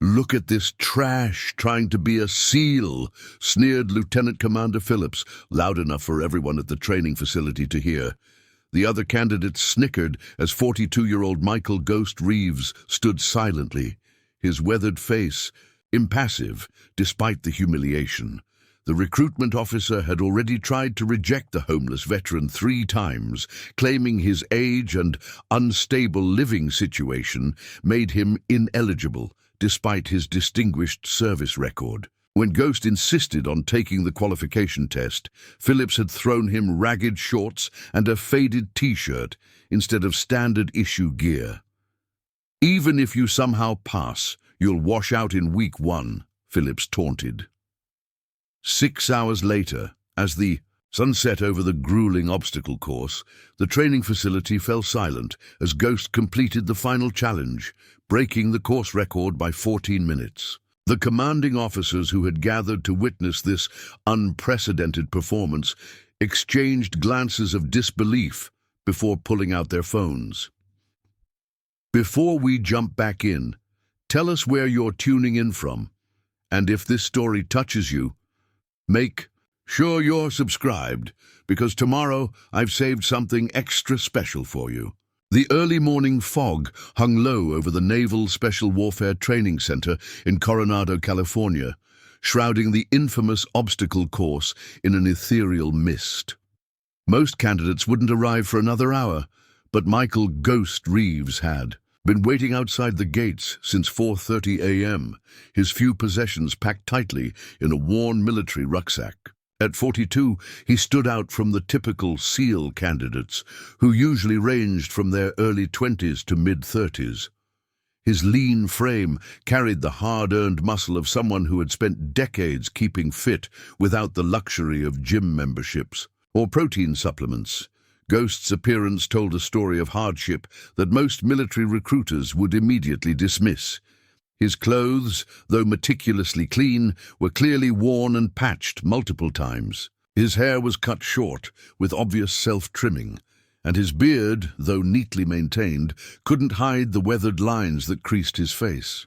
"Look at this trash trying to be a SEAL," sneered Lieutenant Commander Phillips, loud enough for everyone at the training facility to hear. The other candidates snickered as 42-year-old Michael "Ghost" Reeves stood silently, his weathered face impassive despite the humiliation. The recruitment officer had already tried to reject the homeless veteran 3 times, claiming his age and unstable living situation made him ineligible, despite his distinguished service record. When Ghost insisted on taking the qualification test, Phillips had thrown him ragged shorts and a faded t-shirt instead of standard-issue gear. "Even if you somehow pass, you'll wash out in week 1, Phillips taunted. 6 hours later, as the sun set over the grueling obstacle course, the training facility fell silent as Ghost completed the final challenge, breaking the course record by 14 minutes. The commanding officers who had gathered to witness this unprecedented performance exchanged glances of disbelief before pulling out their phones. Before we jump back in, tell us where you're tuning in from, and if this story touches you, make sure you're subscribed, because tomorrow I've saved something extra special for you. The early morning fog hung low over the Naval Special Warfare Training Center in Coronado, California, shrouding the infamous obstacle course in an ethereal mist. Most candidates wouldn't arrive for another hour, but Michael "Ghost" Reeves had been waiting outside the gates since 4:30 a.m., his few possessions packed tightly in a worn military rucksack. At 42, he stood out from the typical SEAL candidates, who usually ranged from their early 20s to mid-30s. His lean frame carried the hard-earned muscle of someone who had spent decades keeping fit without the luxury of gym memberships or protein supplements. Ghost's appearance told a story of hardship that most military recruiters would immediately dismiss. His clothes, though meticulously clean, were clearly worn and patched multiple times. His hair was cut short, with obvious self-trimming, and his beard, though neatly maintained, couldn't hide the weathered lines that creased his face.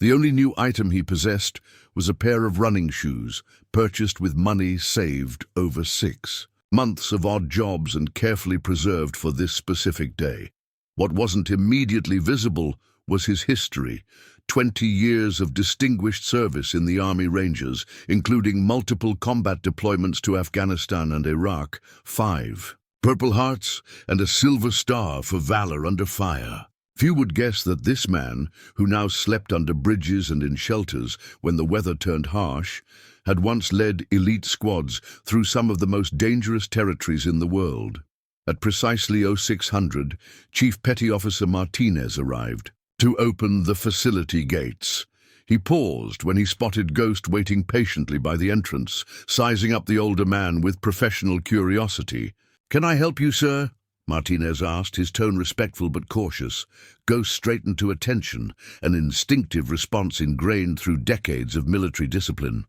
The only new item he possessed was a pair of running shoes, purchased with money saved over 6 months of odd jobs and carefully preserved for this specific day. What wasn't immediately visible was his history: 20 years of distinguished service in the Army Rangers, including multiple combat deployments to Afghanistan and Iraq, 5 Purple Hearts, and a Silver Star for valor under fire. Few would guess that this man, who now slept under bridges and in shelters when the weather turned harsh, had once led elite squads through some of the most dangerous territories in the world. At precisely 0600, Chief Petty Officer Martinez arrived to open the facility gates. He paused when he spotted Ghost waiting patiently by the entrance, sizing up the older man with professional curiosity. "Can I help you, sir?" Martinez asked, his tone respectful but cautious. Ghost straightened to attention, an instinctive response ingrained through decades of military discipline.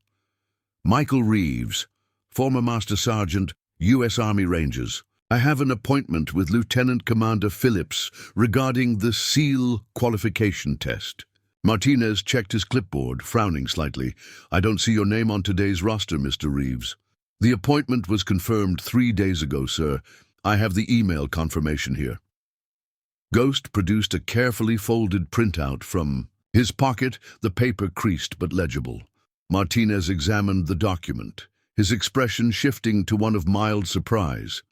"Michael Reeves, former Master Sergeant, U.S. Army Rangers. I have an appointment with Lieutenant Commander Phillips regarding the SEAL qualification test." Martinez checked his clipboard, frowning slightly. "I don't see your name on today's roster, Mr. Reeves." "The appointment was confirmed 3 days ago, sir. I have the email confirmation here." Ghost produced a carefully folded printout from his pocket, the paper creased but legible. Martinez examined the document, his expression shifting to one of mild surprise.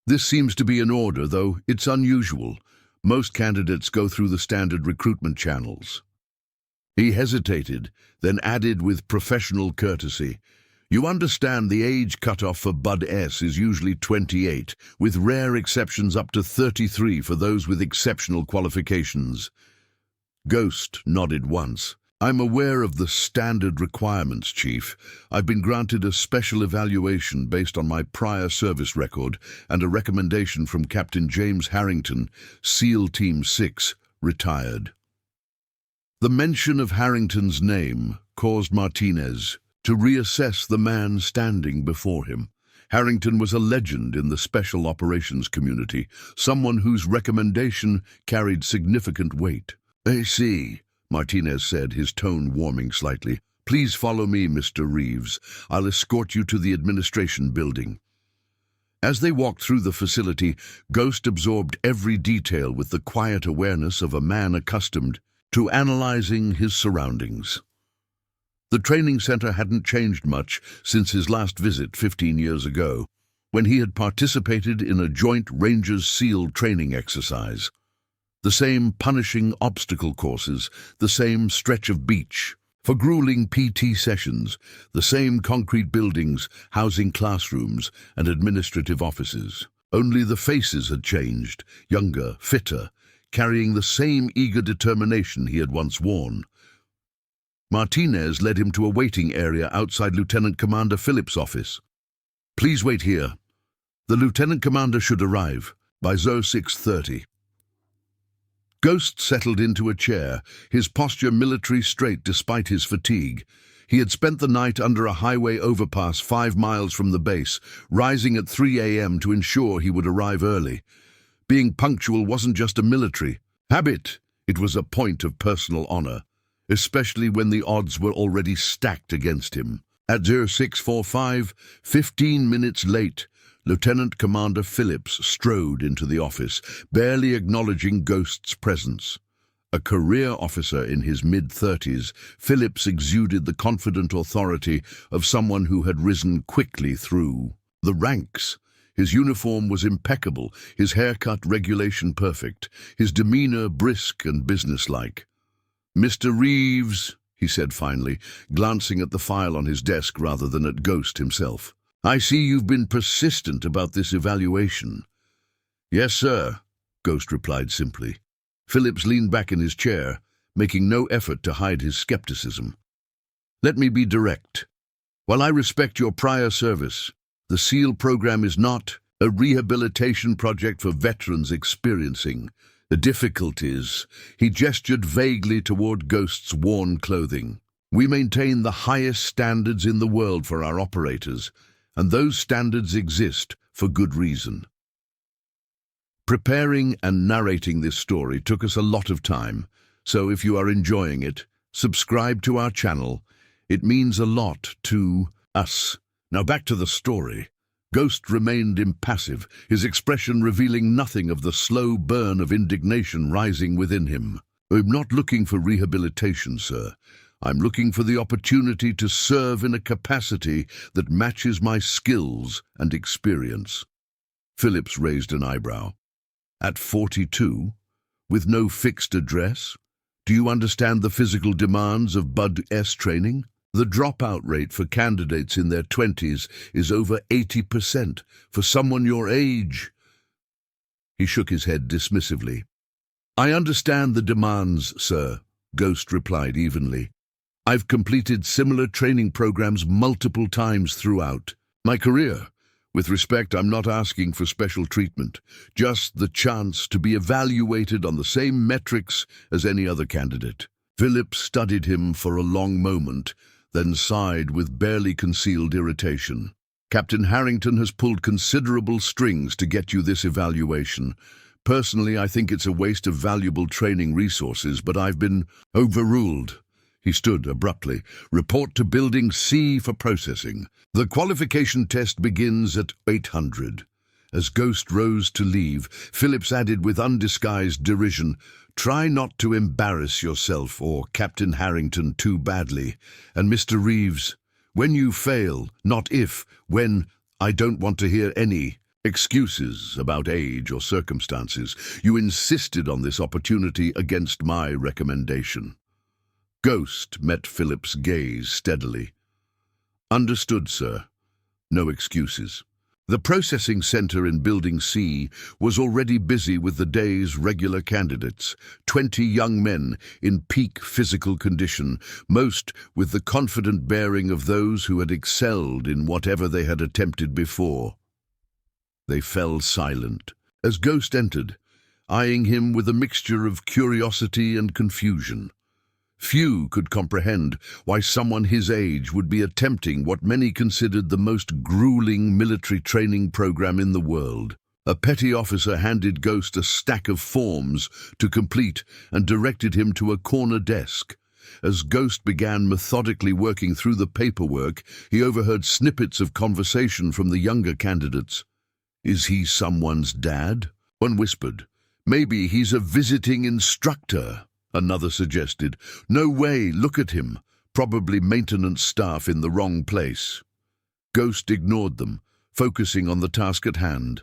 "This seems to be in order, though it's unusual. Most candidates go through the standard recruitment channels." He hesitated, then added with professional courtesy, "You understand the age cutoff for Bud S is usually 28, with rare exceptions up to 33 for those with exceptional qualifications." Ghost nodded once. "I'm aware of the standard requirements, Chief. I've been granted a special evaluation based on my prior service record and a recommendation from Captain James Harrington, SEAL Team 6, retired." The mention of Harrington's name caused Martinez to reassess the man standing before him. Harrington was a legend in the special operations community, someone whose recommendation carried significant weight. "I see," Martinez said, his tone warming slightly. "Please follow me, Mr. Reeves. I'll escort you to the administration building." As they walked through the facility, Ghost absorbed every detail with the quiet awareness of a man accustomed to analyzing his surroundings. The training center hadn't changed much since his last visit 15 years ago, when he had participated in a joint Rangers SEAL training exercise. The same punishing obstacle courses, the same stretch of beach for grueling PT sessions, the same concrete buildings housing classrooms and administrative offices. Only the faces had changed, younger, fitter, carrying the same eager determination he had once worn. Martinez led him to a waiting area outside Lieutenant Commander Phillips' office. "Please wait here. The Lieutenant Commander should arrive by 06:30. Ghost settled into a chair, his posture military straight despite his fatigue. He had spent the night under a highway overpass 5 miles from the base, rising at 3 a.m. to ensure he would arrive early. Being punctual wasn't just a military habit, it was a point of personal honor, especially when the odds were already stacked against him. At 06:45, 15 minutes late, Lieutenant Commander Phillips strode into the office, barely acknowledging Ghost's presence. A career officer in his mid-30s, Phillips exuded the confident authority of someone who had risen quickly through the ranks. His uniform was impeccable, his haircut regulation perfect, his demeanor brisk and businesslike. "Mr. Reeves," he said finally, glancing at the file on his desk rather than at Ghost himself. "I see you've been persistent about this evaluation." "Yes, sir," Ghost replied simply. Phillips leaned back in his chair, making no effort to hide his skepticism. "Let me be direct. While I respect your prior service, the SEAL program is not a rehabilitation project for veterans experiencing the difficulties." He gestured vaguely toward Ghost's worn clothing. "We maintain the highest standards in the world for our operators, and those standards exist for good reason." Preparing and narrating this story took us a lot of time, so if you are enjoying it, subscribe to our channel. It means a lot to us. Now back to the story. Ghost remained impassive, his expression revealing nothing of the slow burn of indignation rising within him. "I'm not looking for rehabilitation, sir. I'm looking for the opportunity to serve in a capacity that matches my skills and experience." Phillips raised an eyebrow. "At 42? With no fixed address? Do you understand the physical demands of Bud S training? The dropout rate for candidates in their 20s is over 80% for someone your age." He shook his head dismissively. "I understand the demands, sir," Ghost replied evenly. "I've completed similar training programs multiple times throughout my career. With respect, I'm not asking for special treatment, just the chance to be evaluated on the same metrics as any other candidate." Phillips studied him for a long moment, then sighed with barely concealed irritation. "Captain Harrington has pulled considerable strings to get you this evaluation. Personally, I think it's a waste of valuable training resources, but I've been overruled." He stood abruptly. "Report to Building C for processing. The qualification test begins at 800. As Ghost rose to leave, Phillips added with undisguised derision, "Try not to embarrass yourself or Captain Harrington too badly. And Mr. Reeves, when you fail, not if, when, I don't want to hear any excuses about age or circumstances. You insisted on this opportunity against my recommendation." Ghost met Phillips' gaze steadily. "Understood, sir. No excuses." The processing center in Building C was already busy with the day's regular candidates, 20 young men in peak physical condition, most with the confident bearing of those who had excelled in whatever they had attempted before. They fell silent as Ghost entered, eyeing him with a mixture of curiosity and confusion. Few could comprehend why someone his age would be attempting what many considered the most grueling military training program in the world. A petty officer handed Ghost a stack of forms to complete and directed him to a corner desk. As Ghost began methodically working through the paperwork, he overheard snippets of conversation from the younger candidates. "Is he someone's dad?" one whispered. "Maybe he's a visiting instructor," another suggested. "No way, look at him. Probably maintenance staff in the wrong place." Ghost ignored them, focusing on the task at hand.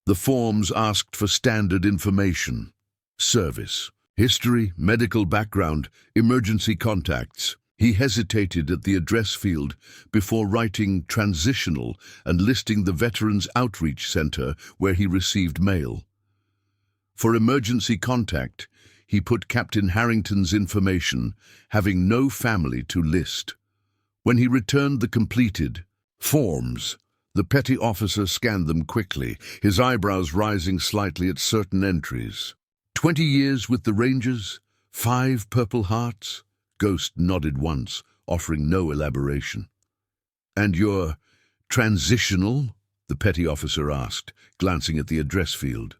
The forms asked for standard information. Service, history, medical background, emergency contacts. He hesitated at the address field before writing transitional and listing the Veterans Outreach Center where he received mail. For emergency contact, he put Captain Harrington's information, having no family to list. When he returned the completed forms, the petty officer scanned them quickly, his eyebrows rising slightly at certain entries. 20 years with the Rangers? 5 Purple Hearts? Ghost nodded once, offering no elaboration. "And you're transitional?" the petty officer asked, glancing at the address field.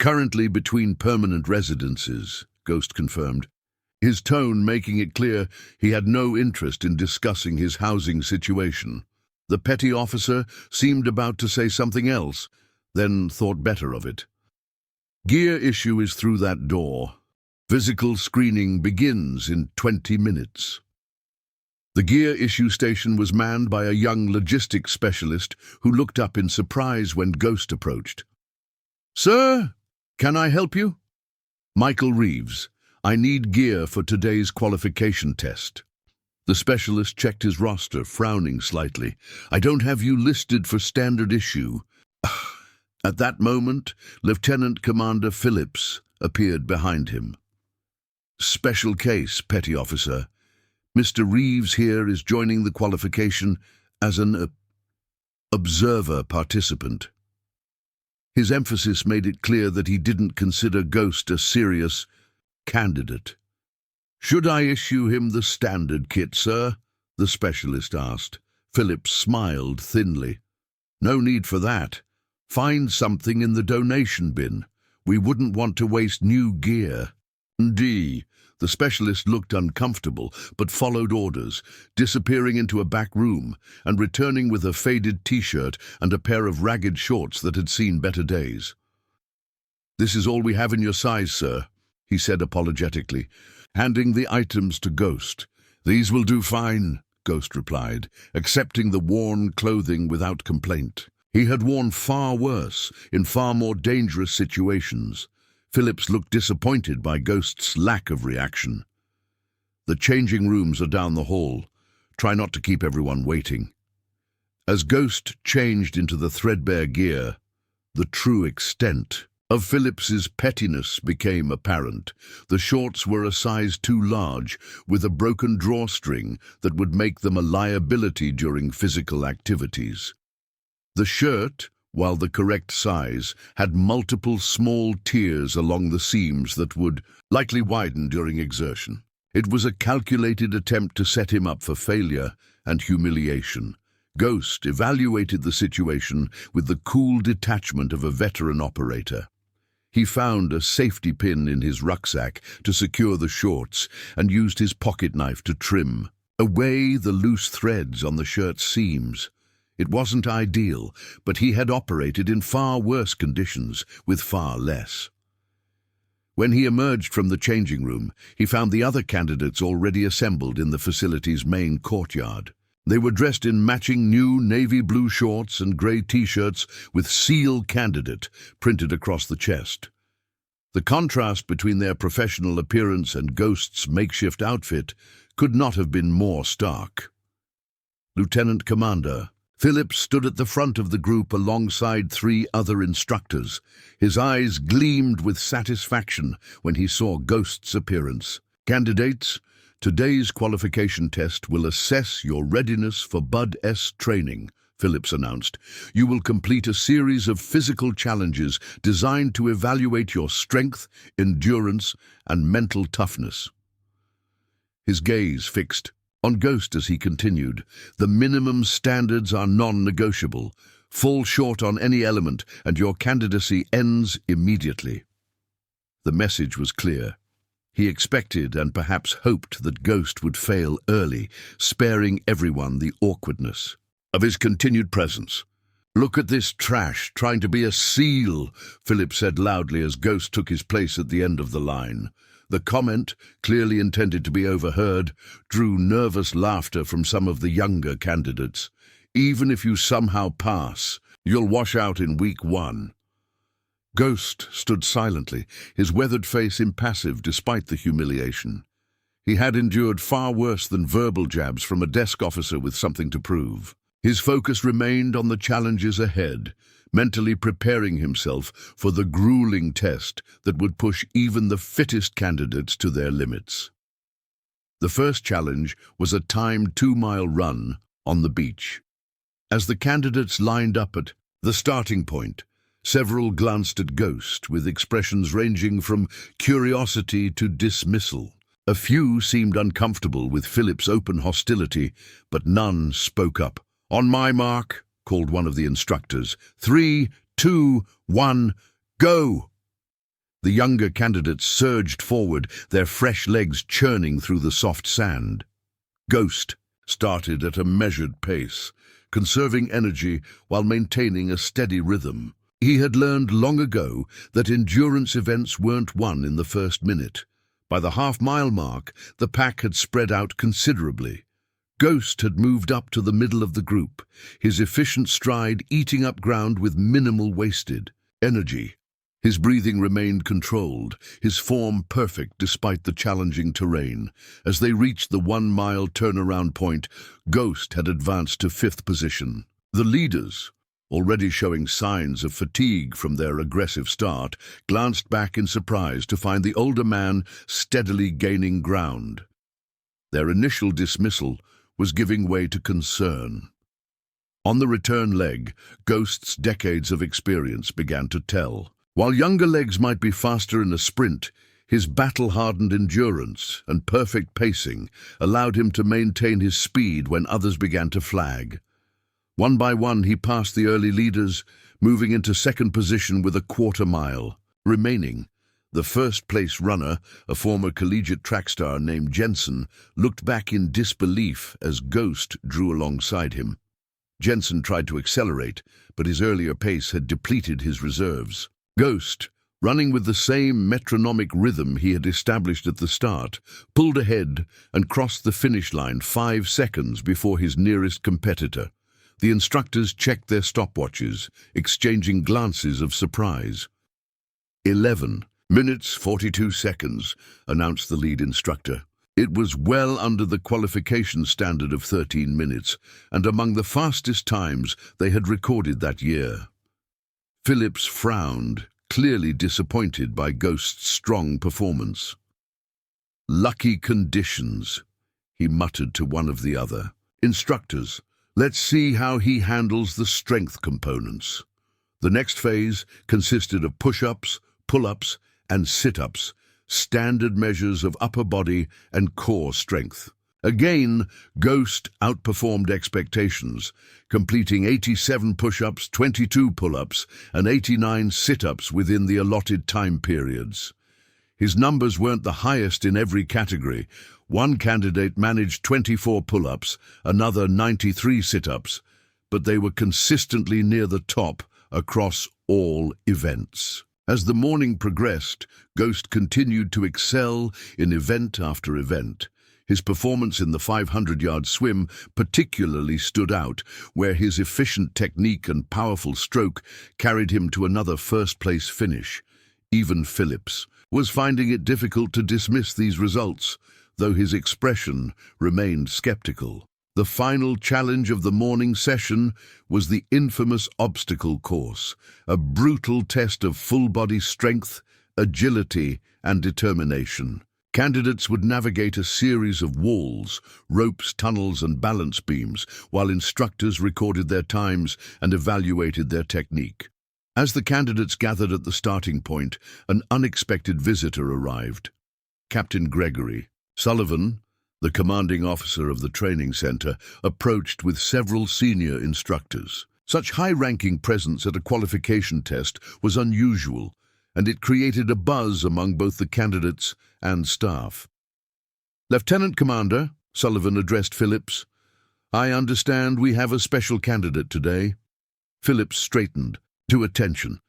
"Currently between permanent residences," Ghost confirmed, his tone making it clear he had no interest in discussing his housing situation. The petty officer seemed about to say something else, then thought better of it. "Gear issue is through that door. Physical screening begins in 20 minutes. The gear issue station was manned by a young logistics specialist who looked up in surprise when Ghost approached. "Sir, can I help you?" "Michael Reeves. I need gear for today's qualification test." The specialist checked his roster, frowning slightly. "I don't have you listed for standard issue." At that moment, Lieutenant Commander Phillips appeared behind him. "Special case, petty officer. Mr. Reeves here is joining the qualification as an observer participant." His emphasis made it clear that he didn't consider Ghost a serious candidate. "Should I issue him the standard kit, sir?" the specialist asked. Phillips smiled thinly. "No need for that. Find something in the donation bin. We wouldn't want to waste new gear." "D." The specialist looked uncomfortable, but followed orders, disappearing into a back room and returning with a faded t-shirt and a pair of ragged shorts that had seen better days. "This is all we have in your size, sir," he said apologetically, handing the items to Ghost. "These will do fine," Ghost replied, accepting the worn clothing without complaint. He had worn far worse, in far more dangerous situations. Phillips looked disappointed by Ghost's lack of reaction. "The changing rooms are down the hall. Try not to keep everyone waiting." As Ghost changed into the threadbare gear, the true extent of Phillips's pettiness became apparent. The shorts were a size too large, with a broken drawstring that would make them a liability during physical activities. The shirt, while the correct size, had multiple small tears along the seams that would likely widen during exertion. It was a calculated attempt to set him up for failure and humiliation. Ghost evaluated the situation with the cool detachment of a veteran operator. He found a safety pin in his rucksack to secure the shorts and used his pocket knife to trim away the loose threads on the shirt's seams. It wasn't ideal, but he had operated in far worse conditions with far less. When he emerged from the changing room, he found the other candidates already assembled in the facility's main courtyard. They were dressed in matching new navy blue shorts and grey t-shirts with SEAL Candidate printed across the chest. The contrast between their professional appearance and Ghost's makeshift outfit could not have been more stark. Lieutenant Commander Phillips stood at the front of the group alongside 3 other instructors. His eyes gleamed with satisfaction when he saw Ghost's appearance. "Candidates, today's qualification test will assess your readiness for Bud S training," Phillips announced. "You will complete a series of physical challenges designed to evaluate your strength, endurance, and mental toughness." His gaze fixed on Ghost as he continued. "The minimum standards are non-negotiable. Fall short on any element and your candidacy ends immediately. The message was clear. He expected and perhaps hoped that Ghost would fail early, sparing everyone the awkwardness of his continued presence. "Look at this trash, trying to be a SEAL," Phillips said loudly as Ghost took his place at the end of the line. The comment, clearly intended to be overheard, drew nervous laughter from some of the younger candidates. "Even if you somehow pass, you'll wash out in week 1. Ghost stood silently, his weathered face impassive despite the humiliation. He had endured far worse than verbal jabs from a desk officer with something to prove. His focus remained on the challenges ahead, mentally preparing himself for the grueling test that would push even the fittest candidates to their limits. The first challenge was a timed 2-mile run on the beach. As the candidates lined up at the starting point, several glanced at Ghost with expressions ranging from curiosity to dismissal. A few seemed uncomfortable with Phillips' open hostility, but none spoke up. "On my mark," called one of the instructors. 3, 2, 1, go! The younger candidates surged forward, their fresh legs churning through the soft sand. Ghost started at a measured pace, conserving energy while maintaining a steady rhythm. He had learned long ago that endurance events weren't won in the first minute. By the half-mile mark, the pack had spread out considerably. Ghost had moved up to the middle of the group, his efficient stride eating up ground with minimal wasted energy. His breathing remained controlled, his form perfect despite the challenging terrain. As they reached the 1-mile turnaround point, Ghost had advanced to 5th position. The leaders, already showing signs of fatigue from their aggressive start, glanced back in surprise to find the older man steadily gaining ground. Their initial dismissal was giving way to concern. On the return leg, Ghost's decades of experience began to tell. While younger legs might be faster in a sprint, his battle-hardened endurance and perfect pacing allowed him to maintain his speed when others began to flag. One by one, he passed the early leaders, moving into 2nd position with a 1/4 mile remaining. The first-place runner, a former collegiate track star named Jensen, looked back in disbelief as Ghost drew alongside him. Jensen tried to accelerate, but his earlier pace had depleted his reserves. Ghost, running with the same metronomic rhythm he had established at the start, pulled ahead and crossed the finish line 5 seconds before his nearest competitor. The instructors checked their stopwatches, exchanging glances of surprise. 11 minutes 42 seconds, announced the lead instructor. It was well under the qualification standard of 13 minutes, and among the fastest times they had recorded that year. Phillips frowned, clearly disappointed by Ghost's strong performance. "Lucky conditions," he muttered to one of the other. "Instructors, let's see how he handles the strength components." The next phase consisted of push-ups, pull-ups, and sit-ups, standard measures of upper body and core strength. Again, Ghost outperformed expectations, completing 87 push-ups, 22 pull-ups, and 89 sit-ups within the allotted time periods. His numbers weren't the highest in every category. One candidate managed 24 pull-ups, another 93 sit-ups, but they were consistently near the top across all events. As the morning progressed, Ghost continued to excel in event after event. His performance in the 500-yard swim particularly stood out, where his efficient technique and powerful stroke carried him to another first-place finish. Even Phillips was finding it difficult to dismiss these results, though his expression remained skeptical. The final challenge of the morning session was the infamous obstacle course, a brutal test of full-body strength, agility, and determination. Candidates would navigate a series of walls, ropes, tunnels, and balance beams, while instructors recorded their times and evaluated their technique. As the candidates gathered at the starting point, an unexpected visitor arrived. Captain Gregory Sullivan, the commanding officer of the training center, approached with several senior instructors. Such high-ranking presence at a qualification test was unusual, and it created a buzz among both the candidates and staff. "Lieutenant Commander," Sullivan addressed Phillips, "I understand we have a special candidate today." Phillips straightened to attention.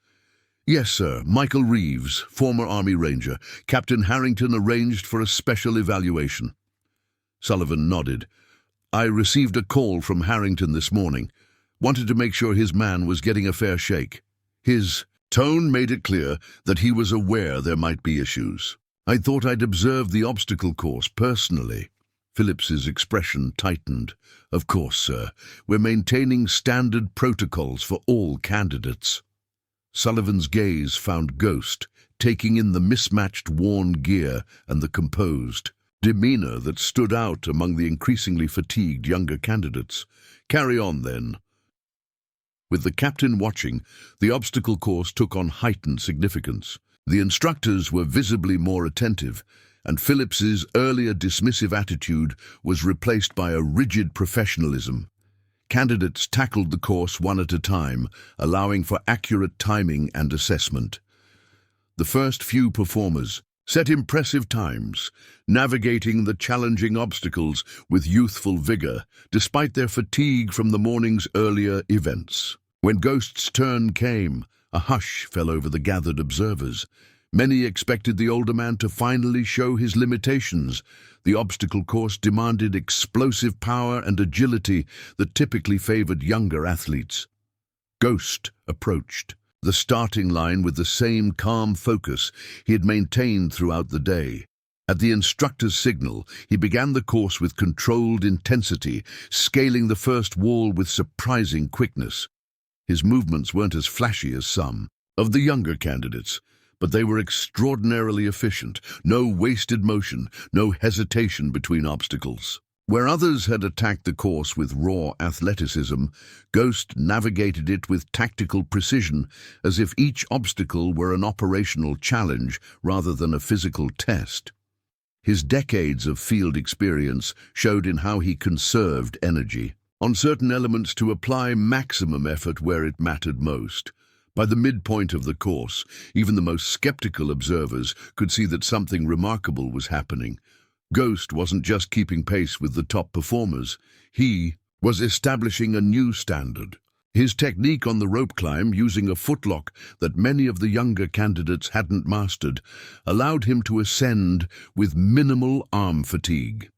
"Yes, sir. Michael Reeves, former Army Ranger. Captain Harrington arranged for a special evaluation." Sullivan nodded. "I received a call from Harrington this morning. Wanted to make sure his man was getting a fair shake." His tone made it clear that he was aware there might be issues. "I thought I'd observe the obstacle course personally." Phillips's expression tightened. "Of course, sir. We're maintaining standard protocols for all candidates." Sullivan's gaze found Ghost, taking in the mismatched worn gear and the composed demeanor that stood out among the increasingly fatigued younger candidates. "Carry on, then." With the captain watching, the obstacle course took on heightened significance. The instructors were visibly more attentive, and Phillips's earlier dismissive attitude was replaced by a rigid professionalism. Candidates tackled the course one at a time, allowing for accurate timing and assessment. The first few performers set impressive times, navigating the challenging obstacles with youthful vigor, despite their fatigue from the morning's earlier events. When Ghost's turn came, a hush fell over the gathered observers. Many expected the older man to finally show his limitations. The obstacle course demanded explosive power and agility that typically favored younger athletes. Ghost approached the starting line with the same calm focus he had maintained throughout the day. At the instructor's signal, he began the course with controlled intensity, scaling the first wall with surprising quickness. His movements weren't as flashy as some of the younger candidates, but they were extraordinarily efficient. No wasted motion, no hesitation between obstacles. Where others had attacked the course with raw athleticism, Ghost navigated it with tactical precision, as if each obstacle were an operational challenge rather than a physical test. His decades of field experience showed in how he conserved energy on certain elements to apply maximum effort where it mattered most. By the midpoint of the course, even the most skeptical observers could see that something remarkable was happening. Ghost wasn't just keeping pace with the top performers. He was establishing a new standard. His technique on the rope climb, using a footlock that many of the younger candidates hadn't mastered, allowed him to ascend with minimal arm fatigue.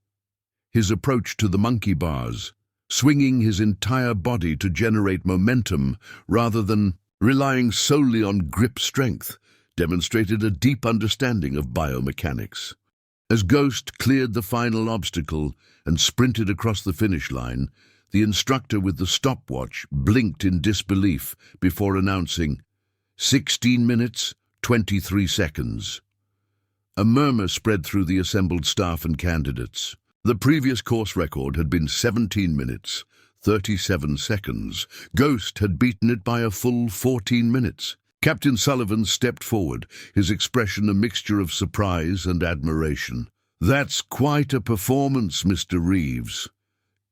His approach to the monkey bars, swinging his entire body to generate momentum rather than relying solely on grip strength, demonstrated a deep understanding of biomechanics. As Ghost cleared the final obstacle and sprinted across the finish line, the instructor with the stopwatch blinked in disbelief before announcing, 16 minutes, 23 seconds. A murmur spread through the assembled staff and candidates. The previous course record had been 17 minutes, 37 seconds. Ghost had beaten it by a full 14 minutes. Captain Sullivan stepped forward, his expression a mixture of surprise and admiration. "That's quite a performance, Mr. Reeves."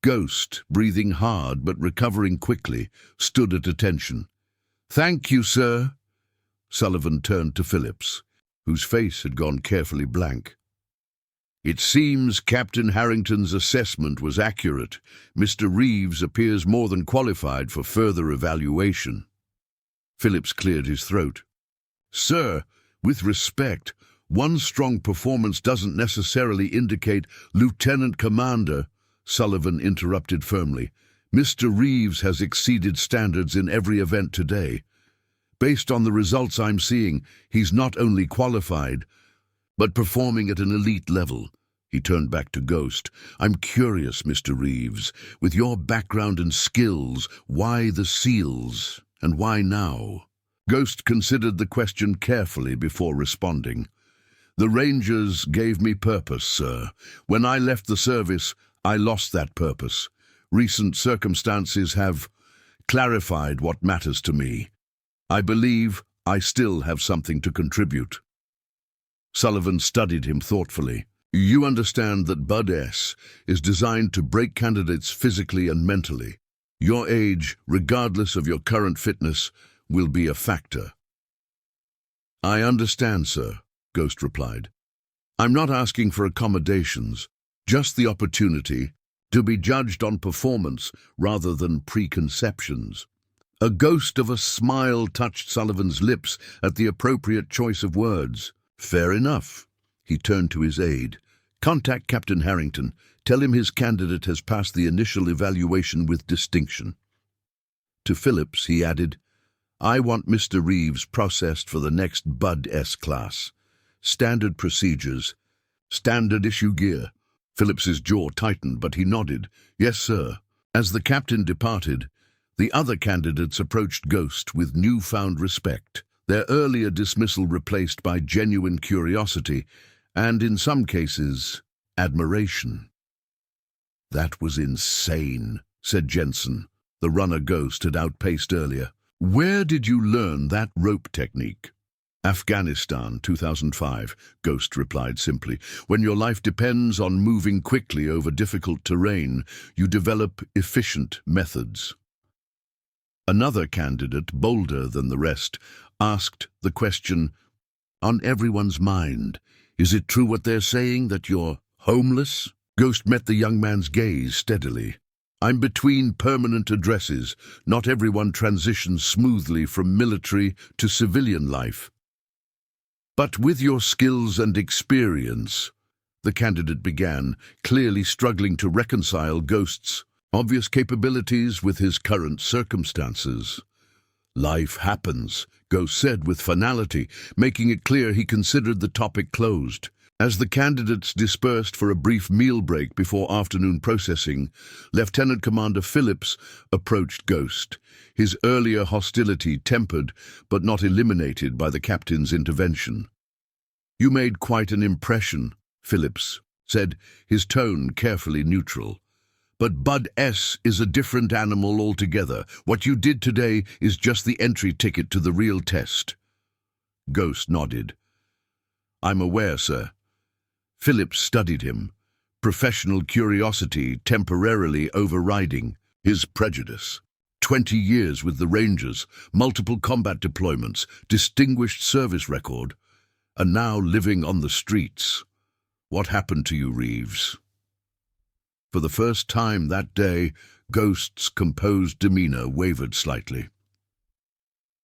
Ghost, breathing hard but recovering quickly, stood at attention. "Thank you, sir." Sullivan turned to Phillips, whose face had gone carefully blank. "It seems Captain Harrington's assessment was accurate. Mr. Reeves appears more than qualified for further evaluation." Phillips cleared his throat. "Sir, with respect, one strong performance doesn't necessarily indicate Lieutenant Commander," Sullivan interrupted firmly. "Mr. Reeves has exceeded standards in every event today. Based on the results I'm seeing, he's not only qualified, but performing at an elite level." He turned back to Ghost. "I'm curious, Mr. Reeves, with your background and skills, why the SEALs, and why now?" Ghost considered the question carefully before responding. "The Rangers gave me purpose, sir. When I left the service, I lost that purpose. Recent circumstances have clarified what matters to me. I believe I still have something to contribute." Sullivan studied him thoughtfully. "You understand that Bud S is designed to break candidates physically and mentally. Your age, regardless of your current fitness, will be a factor. I understand, sir, Ghost replied. I'm not asking for accommodations, just the opportunity to be judged on performance rather than preconceptions. A ghost of a smile touched Sullivan's lips at the appropriate choice of words. Fair enough. He turned to his aide. Contact Captain Harrington. Tell him his candidate has passed the initial evaluation with distinction. To Phillips, he added, I want Mr. Reeves processed for the next Bud S class. Standard procedures. Standard issue gear. Phillips's jaw tightened, but he nodded. Yes, sir. As the captain departed, the other candidates approached Ghost with newfound respect, their earlier dismissal replaced by genuine curiosity and, in some cases, admiration. That was insane, said Jensen. The runner Ghost had outpaced earlier. Where did you learn that rope technique? Afghanistan, 2005, Ghost replied simply. When your life depends on moving quickly over difficult terrain, you develop efficient methods. Another candidate, bolder than the rest, asked the question, on everyone's mind, is it true what they're saying, that you're homeless? Ghost met the young man's gaze steadily. I'm between permanent addresses. Not everyone transitions smoothly from military to civilian life. But with your skills and experience, the candidate began, clearly struggling to reconcile Ghost's obvious capabilities with his current circumstances. Life happens, Ghost said with finality, making it clear he considered the topic closed. As the candidates dispersed for a brief meal break before afternoon processing, Lieutenant Commander Phillips approached Ghost, his earlier hostility tempered but not eliminated by the captain's intervention. You made quite an impression, Phillips said, his tone carefully neutral. But Bud S is a different animal altogether. What you did today is just the entry ticket to the real test. Ghost nodded. I'm aware, sir. Phillips studied him, professional curiosity temporarily overriding his prejudice. 20 years with the Rangers, multiple combat deployments, distinguished service record, and now living on the streets. What happened to you, Reeves? For the first time that day, Ghost's composed demeanor wavered slightly.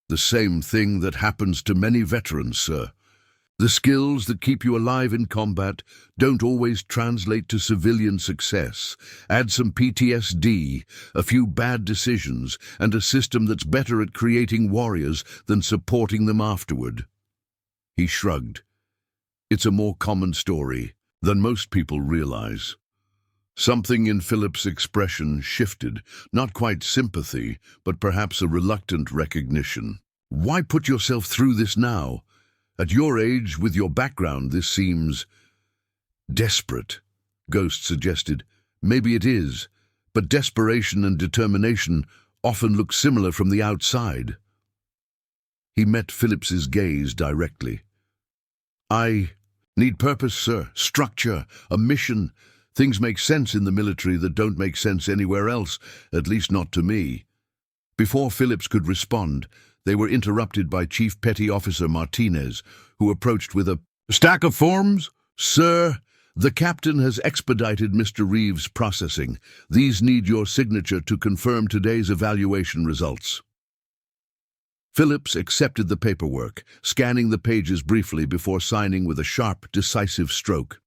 The same thing that happens to many veterans, sir. The skills that keep you alive in combat don't always translate to civilian success. Add some PTSD, a few bad decisions, and a system that's better at creating warriors than supporting them afterward. He shrugged. It's a more common story than most people realize. Something in Phillips' expression shifted, not quite sympathy, but perhaps a reluctant recognition. Why put yourself through this now? At your age, with your background, this seems desperate, Ghost suggested. Maybe it is, but desperation and determination often look similar from the outside. He met Phillips's gaze directly. I need purpose, sir, structure, a mission. Things make sense in the military that don't make sense anywhere else, at least not to me. Before Phillips could respond, they were interrupted by Chief Petty Officer Martinez, who approached with a stack of forms. Sir, the captain has expedited Mr. Reeves' processing. These need your signature to confirm today's evaluation results. Phillips accepted the paperwork, scanning the pages briefly before signing with a sharp, decisive stroke.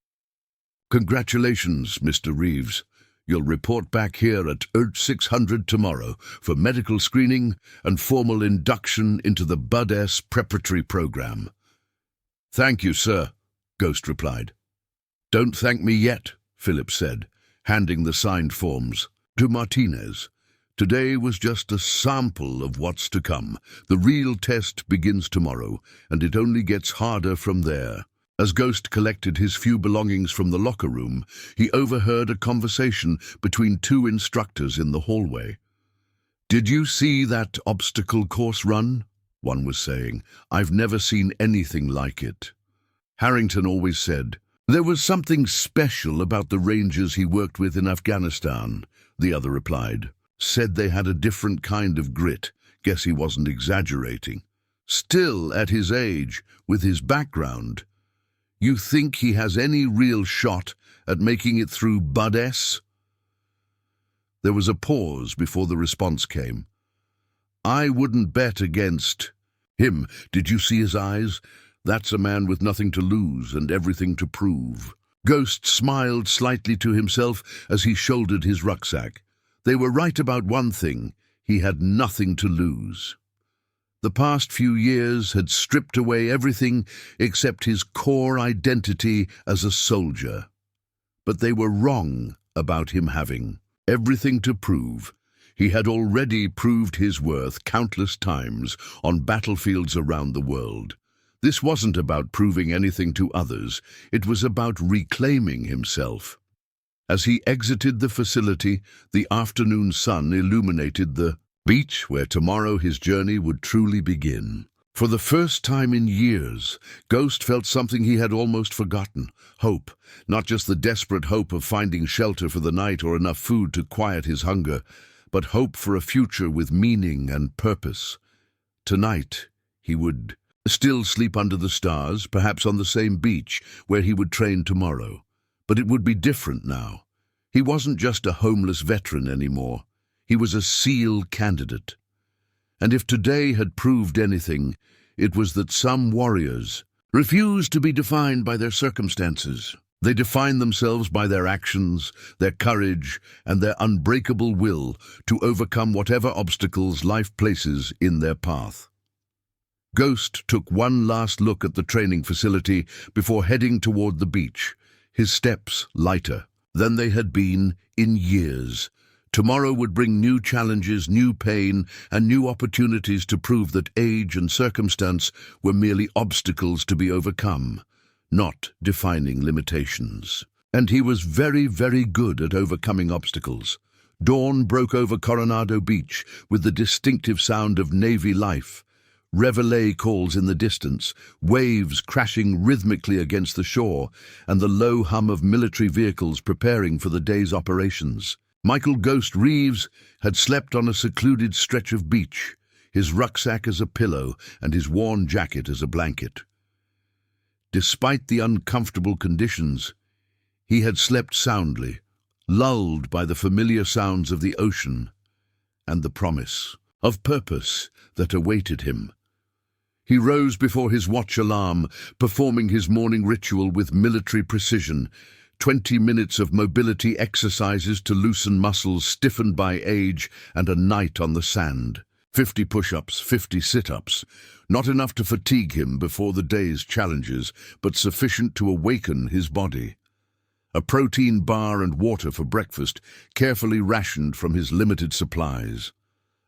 Congratulations, Mr. Reeves. You'll report back here at 600 tomorrow for medical screening and formal induction into the Bud S preparatory program. Thank you, sir, Ghost replied. Don't thank me yet, Phillips said, handing the signed forms to Martinez. Today was just a sample of what's to come. The real test begins tomorrow, and it only gets harder from there. As Ghost collected his few belongings from the locker room, he overheard a conversation between two instructors in the hallway. Did you see that obstacle course run? One was saying. I've never seen anything like it. Harrington always said, there was something special about the Rangers he worked with in Afghanistan, the other replied. Said they had a different kind of grit. Guess he wasn't exaggerating. Still, at his age, with his background, you think he has any real shot at making it through Bud S? There was a pause before the response came. I wouldn't bet against him. Did you see his eyes? That's a man with nothing to lose and everything to prove. Ghost smiled slightly to himself as he shouldered his rucksack. They were right about one thing. He had nothing to lose. The past few years had stripped away everything except his core identity as a soldier. But they were wrong about him having everything to prove. He had already proved his worth countless times on battlefields around the world. This wasn't about proving anything to others. It was about reclaiming himself. As he exited the facility, the afternoon sun illuminated the beach where tomorrow his journey would truly begin. For the first time in years, Ghost felt something he had almost forgotten. Hope. Not just the desperate hope of finding shelter for the night or enough food to quiet his hunger, but hope for a future with meaning and purpose. Tonight, he would still sleep under the stars, perhaps on the same beach where he would train tomorrow. But it would be different now. He wasn't just a homeless veteran anymore. He was a SEAL candidate. And if today had proved anything, it was that some warriors refused to be defined by their circumstances. They define themselves by their actions, their courage, and their unbreakable will to overcome whatever obstacles life places in their path. Ghost took one last look at the training facility before heading toward the beach, his steps lighter than they had been in years. Tomorrow would bring new challenges, new pain, and new opportunities to prove that age and circumstance were merely obstacles to be overcome, not defining limitations. And he was very, very good at overcoming obstacles. Dawn broke over Coronado Beach with the distinctive sound of Navy life. Reveille calls in the distance, waves crashing rhythmically against the shore, and the low hum of military vehicles preparing for the day's operations. Michael Ghost Reeves had slept on a secluded stretch of beach, his rucksack as a pillow and his worn jacket as a blanket. Despite the uncomfortable conditions, he had slept soundly, lulled by the familiar sounds of the ocean and the promise of purpose that awaited him. He rose before his watch alarm, performing his morning ritual with military precision. 20 minutes of mobility exercises to loosen muscles stiffened by age and a night on the sand. 50 push-ups, 50 sit-ups. Not enough to fatigue him before the day's challenges, but sufficient to awaken his body. A protein bar and water for breakfast, carefully rationed from his limited supplies.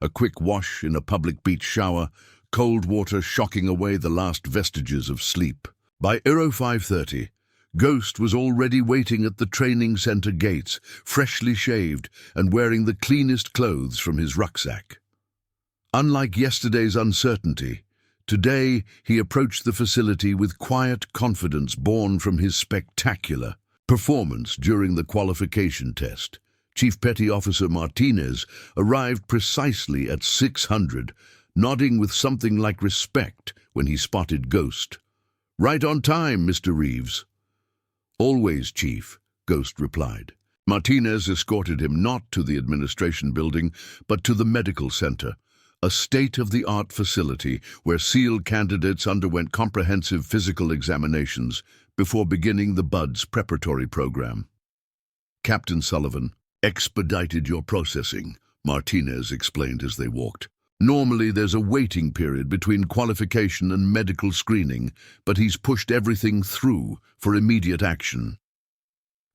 A quick wash in a public beach shower, cold water shocking away the last vestiges of sleep. By 05:30, Ghost was already waiting at the training center gates, freshly shaved and wearing the cleanest clothes from his rucksack. Unlike yesterday's uncertainty, today he approached the facility with quiet confidence born from his spectacular performance during the qualification test. Chief Petty Officer Martinez arrived precisely at 600, nodding with something like respect when he spotted Ghost. "Right on time, Mr. Reeves." "Always, Chief," Ghost replied. Martinez escorted him not to the administration building, but to the medical center, a state-of-the-art facility where SEAL candidates underwent comprehensive physical examinations before beginning the BUDS preparatory program. "Captain Sullivan expedited your processing," Martinez explained as they walked. "Normally there's a waiting period between qualification and medical screening, but he's pushed everything through for immediate action."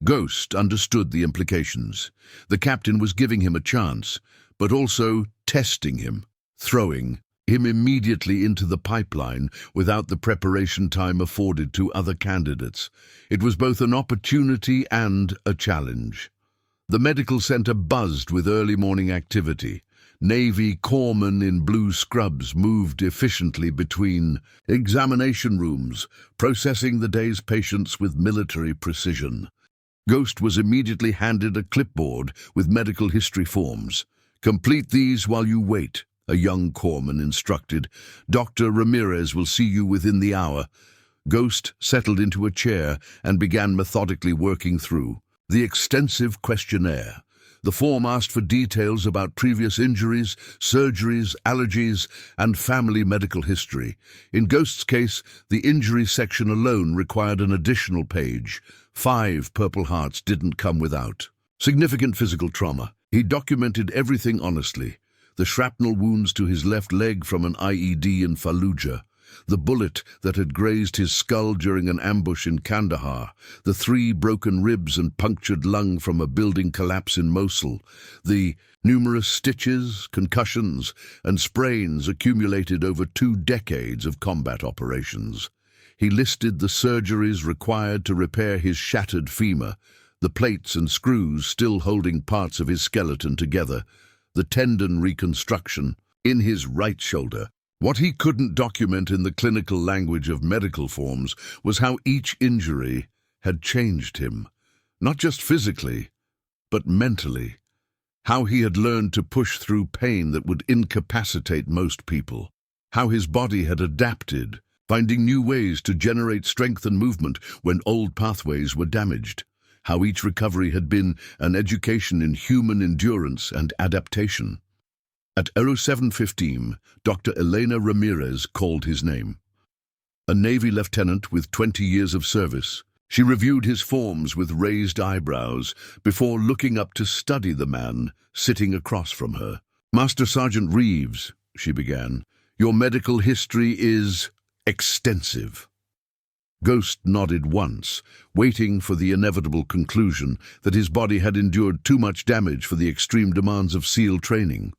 Ghost understood the implications. The captain was giving him a chance, but also testing him, throwing him immediately into the pipeline without the preparation time afforded to other candidates. It was both an opportunity and a challenge. The medical center buzzed with early morning activity. Navy corpsmen in blue scrubs moved efficiently between examination rooms, processing the day's patients with military precision. Ghost was immediately handed a clipboard with medical history forms. Complete these while you wait, a young corpsman instructed. Dr. Ramirez will see you within the hour. Ghost settled into a chair and began methodically working through the extensive questionnaire. The form asked for details about previous injuries, surgeries, allergies, and family medical history. In Ghost's case, the injury section alone required an additional page. 5 Purple Hearts didn't come without. Significant physical trauma. He documented everything honestly. The shrapnel wounds to his left leg from an IED in Fallujah, the bullet that had grazed his skull during an ambush in Kandahar, the 3 broken ribs and punctured lung from a building collapse in Mosul, the numerous stitches, concussions, and sprains accumulated over 2 decades of combat operations. He listed the surgeries required to repair his shattered femur, the plates and screws still holding parts of his skeleton together, the tendon reconstruction in his right shoulder. What he couldn't document in the clinical language of medical forms was how each injury had changed him, not just physically, but mentally. How he had learned to push through pain that would incapacitate most people. How his body had adapted, finding new ways to generate strength and movement when old pathways were damaged. How each recovery had been an education in human endurance and adaptation. At 07:15, Dr. Elena Ramirez called his name. A Navy lieutenant with 20 years of service, she reviewed his forms with raised eyebrows before looking up to study the man sitting across from her. "Master Sergeant Reeves," she began, "your medical history is extensive." Ghost nodded once, waiting for the inevitable conclusion that his body had endured too much damage for the extreme demands of SEAL training.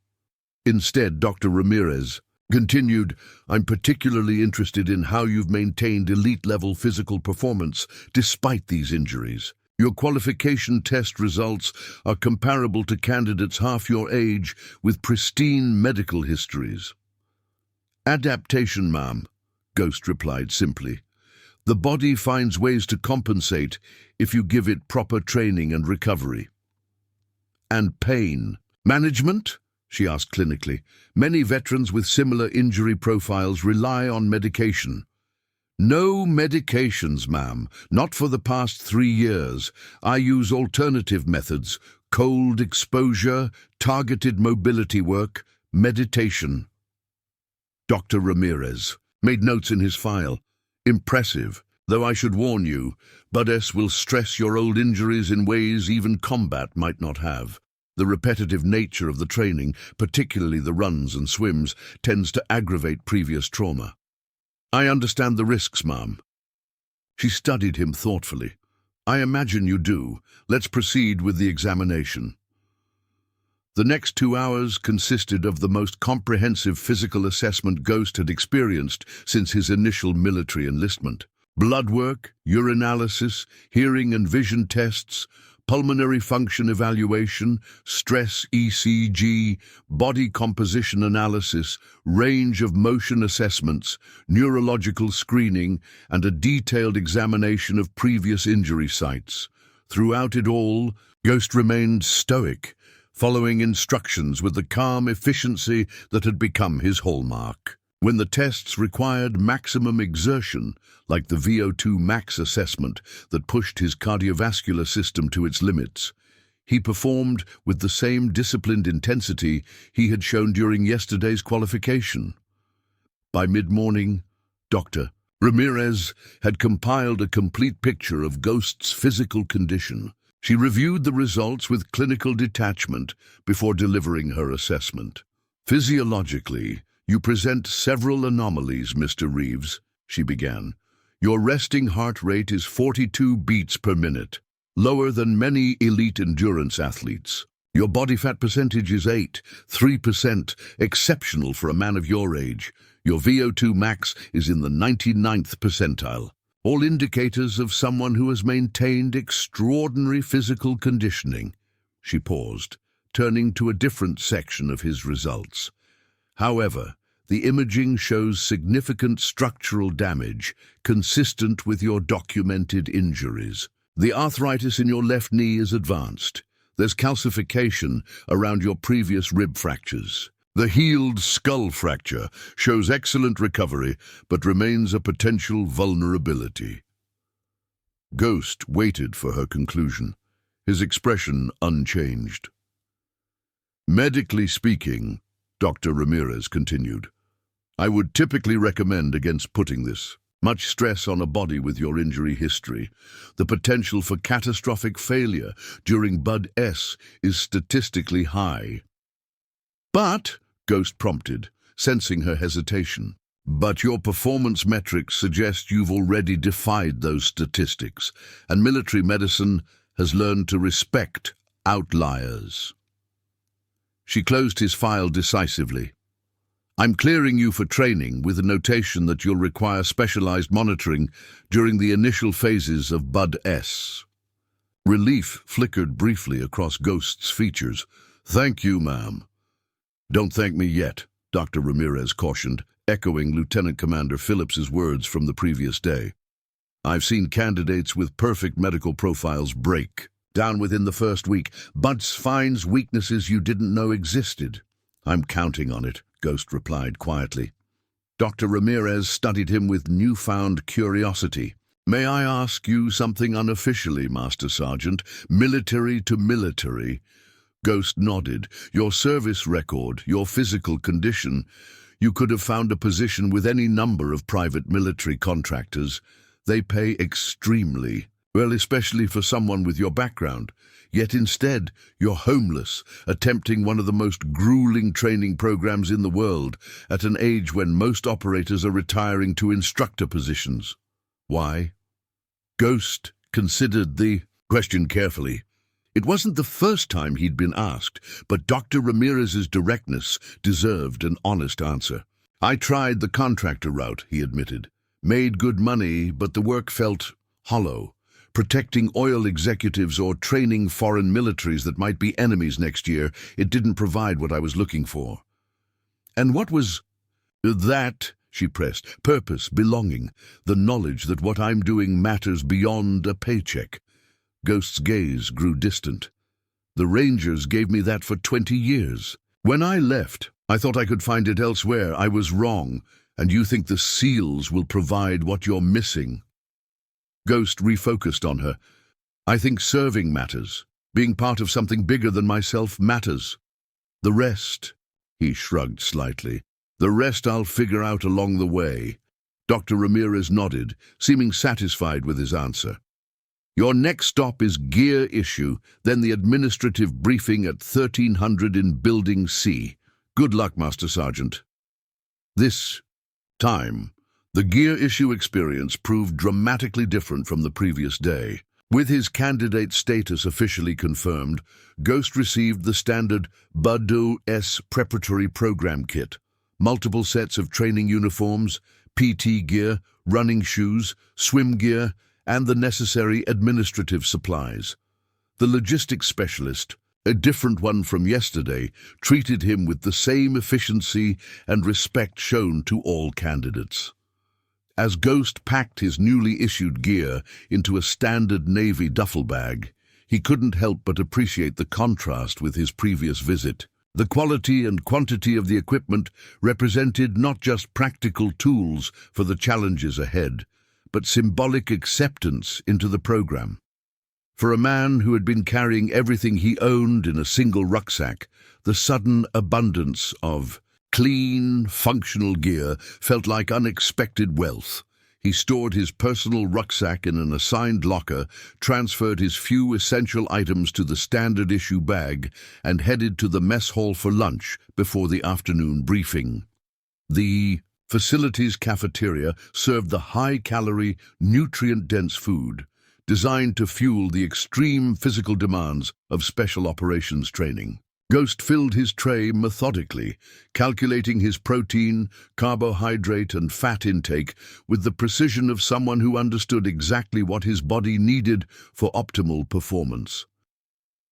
Instead, Dr. Ramirez continued, "I'm particularly interested in how you've maintained elite-level physical performance despite these injuries. Your qualification test results are comparable to candidates half your age with pristine medical histories." "Adaptation, ma'am," Ghost replied simply. "The body finds ways to compensate if you give it proper training and recovery." "And pain management?" she asked clinically. "Many veterans with similar injury profiles rely on medication." "No medications, ma'am. Not for the past 3 years. I use alternative methods: cold exposure, targeted mobility work, meditation." Dr. Ramirez made notes in his file. "Impressive, though I should warn you, Buddhas will stress your old injuries in ways even combat might not have. The repetitive nature of the training, particularly the runs and swims, tends to aggravate previous trauma." "I understand the risks, ma'am." She studied him thoughtfully. "I imagine you do. Let's proceed with the examination." The next 2 hours consisted of the most comprehensive physical assessment Ghost had experienced since his initial military enlistment. Blood work, urinalysis, hearing and vision tests, pulmonary function evaluation, stress ECG, body composition analysis, range of motion assessments, neurological screening, and a detailed examination of previous injury sites. Throughout it all, Ghost remained stoic, following instructions with the calm efficiency that had become his hallmark. When the tests required maximum exertion, like the VO2 max assessment that pushed his cardiovascular system to its limits, he performed with the same disciplined intensity he had shown during yesterday's qualification. By mid-morning, Dr. Ramirez had compiled a complete picture of Ghost's physical condition. She reviewed the results with clinical detachment before delivering her assessment. "Physiologically, you present several anomalies, Mr. Reeves," she began. "Your resting heart rate is 42 beats per minute, lower than many elite endurance athletes. Your body fat percentage is 3%, exceptional for a man of your age. Your VO2 max is in the 99th percentile. All indicators of someone who has maintained extraordinary physical conditioning." She paused, turning to a different section of his results. "However, the imaging shows significant structural damage consistent with your documented injuries. The arthritis in your left knee is advanced. There's calcification around your previous rib fractures. The healed skull fracture shows excellent recovery, but remains a potential vulnerability. Ghost waited for her conclusion, his expression unchanged. Medically speaking, Dr. Ramirez continued, I would typically recommend against putting this much stress on a body with your injury history. The potential for catastrophic failure during Bud S is statistically high. But, Ghost prompted, sensing her hesitation, but your performance metrics suggest you've already defied those statistics, and military medicine has learned to respect outliers. She closed his file decisively. I'm clearing you for training with a notation that you'll require specialized monitoring during the initial phases of Bud S. Relief flickered briefly across Ghost's features. Thank you, ma'am. Don't thank me yet, Dr. Ramirez cautioned, echoing Lieutenant Commander Phillips's words from the previous day. I've seen candidates with perfect medical profiles break down within the first week. Buds finds weaknesses you didn't know existed. I'm counting on it, Ghost replied quietly. Dr. Ramirez studied him with newfound curiosity. May I ask you something unofficially, Master Sergeant? Military to military? Ghost nodded. Your service record, your physical condition. You could have found a position with any number of private military contractors. They pay extremely well, especially for someone with your background. Yet instead, you're homeless, attempting one of the most grueling training programs in the world at an age when most operators are retiring to instructor positions. Why? Ghost considered the question carefully. It wasn't the first time he'd been asked, but Dr. Ramirez's directness deserved an honest answer. I tried the contractor route, he admitted. Made good money, but the work felt hollow. Protecting oil executives or training foreign militaries that might be enemies next year, it didn't provide what I was looking for. And what was that? She pressed. Purpose, belonging, the knowledge that what I'm doing matters beyond a paycheck. Ghost's gaze grew distant. The Rangers gave me that for 20 years. When I left, I thought I could find it elsewhere. I was wrong, and you think the SEALs will provide what you're missing. Ghost refocused on her. I think serving matters. Being part of something bigger than myself matters. The rest, he shrugged slightly. The rest I'll figure out along the way. Dr. Ramirez nodded, seeming satisfied with his answer. Your next stop is gear issue, then the administrative briefing at 1300 in Building C. Good luck, Master Sergeant. This time, the gear issue experience proved dramatically different from the previous day. With his candidate status officially confirmed, Ghost received the standard Bud S preparatory program kit, multiple sets of training uniforms, PT gear, running shoes, swim gear, and the necessary administrative supplies. The logistics specialist, a different one from yesterday, treated him with the same efficiency and respect shown to all candidates. As Ghost packed his newly issued gear into a standard Navy duffel bag, he couldn't help but appreciate the contrast with his previous visit. The quality and quantity of the equipment represented not just practical tools for the challenges ahead, but symbolic acceptance into the program. For a man who had been carrying everything he owned in a single rucksack, the sudden abundance of clean, functional gear felt like unexpected wealth. He stored his personal rucksack in an assigned locker, transferred his few essential items to the standard issue bag, and headed to the mess hall for lunch before the afternoon briefing. The facility's cafeteria served the high-calorie, nutrient-dense food, designed to fuel the extreme physical demands of special operations training. Ghost filled his tray methodically, calculating his protein, carbohydrate, and fat intake with the precision of someone who understood exactly what his body needed for optimal performance.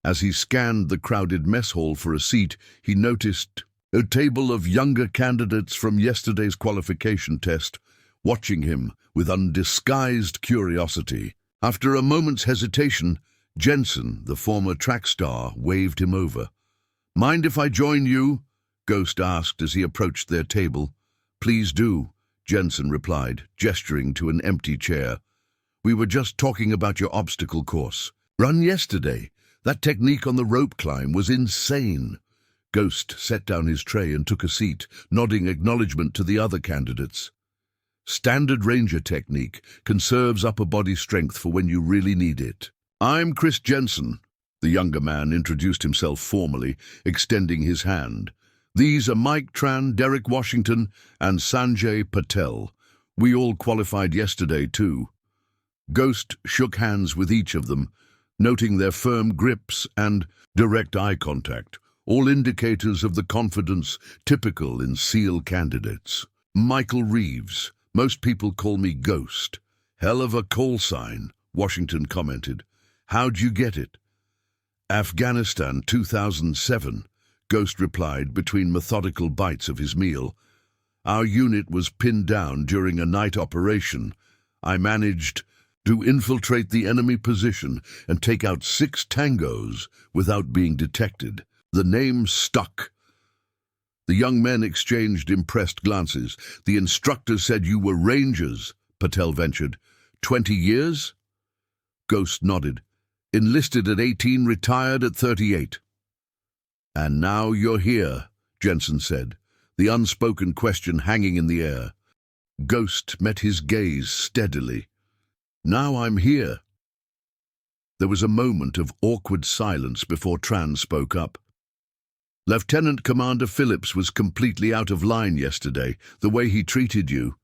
As he scanned the crowded mess hall for a seat, he noticed a table of younger candidates from yesterday's qualification test, watching him with undisguised curiosity. After a moment's hesitation, Jensen, the former track star, waved him over. "Mind if I join you?" Ghost asked as he approached their table. "Please do," Jensen replied, gesturing to an empty chair. "We were just talking about your obstacle course. Run yesterday. That technique on the rope climb was insane." Ghost set down his tray and took a seat, nodding acknowledgement to the other candidates. "Standard Ranger technique conserves upper body strength for when you really need it. I'm Chris Jensen." The younger man introduced himself formally, extending his hand. "These are Mike Tran, Derek Washington, and Sanjay Patel. We all qualified yesterday, too." Ghost shook hands with each of them, noting their firm grips and direct eye contact, all indicators of the confidence typical in SEAL candidates. "Michael Reeves. Most people call me Ghost." "Hell of a call sign," Washington commented. "How'd you get it?" "Afghanistan, 2007, Ghost replied between methodical bites of his meal. "Our unit was pinned down during a night operation. I managed to infiltrate the enemy position and take out 6 tangos without being detected." The name stuck. The young men exchanged impressed glances. "The instructor said you were Rangers," Patel ventured. 20 years? Ghost nodded. "Enlisted at 18, retired at 38. "And now you're here," Jensen said, the unspoken question hanging in the air. Ghost met his gaze steadily. "Now I'm here." There was a moment of awkward silence before Tran spoke up. "Lieutenant Commander Phillips was completely out of line yesterday, the way he treated you.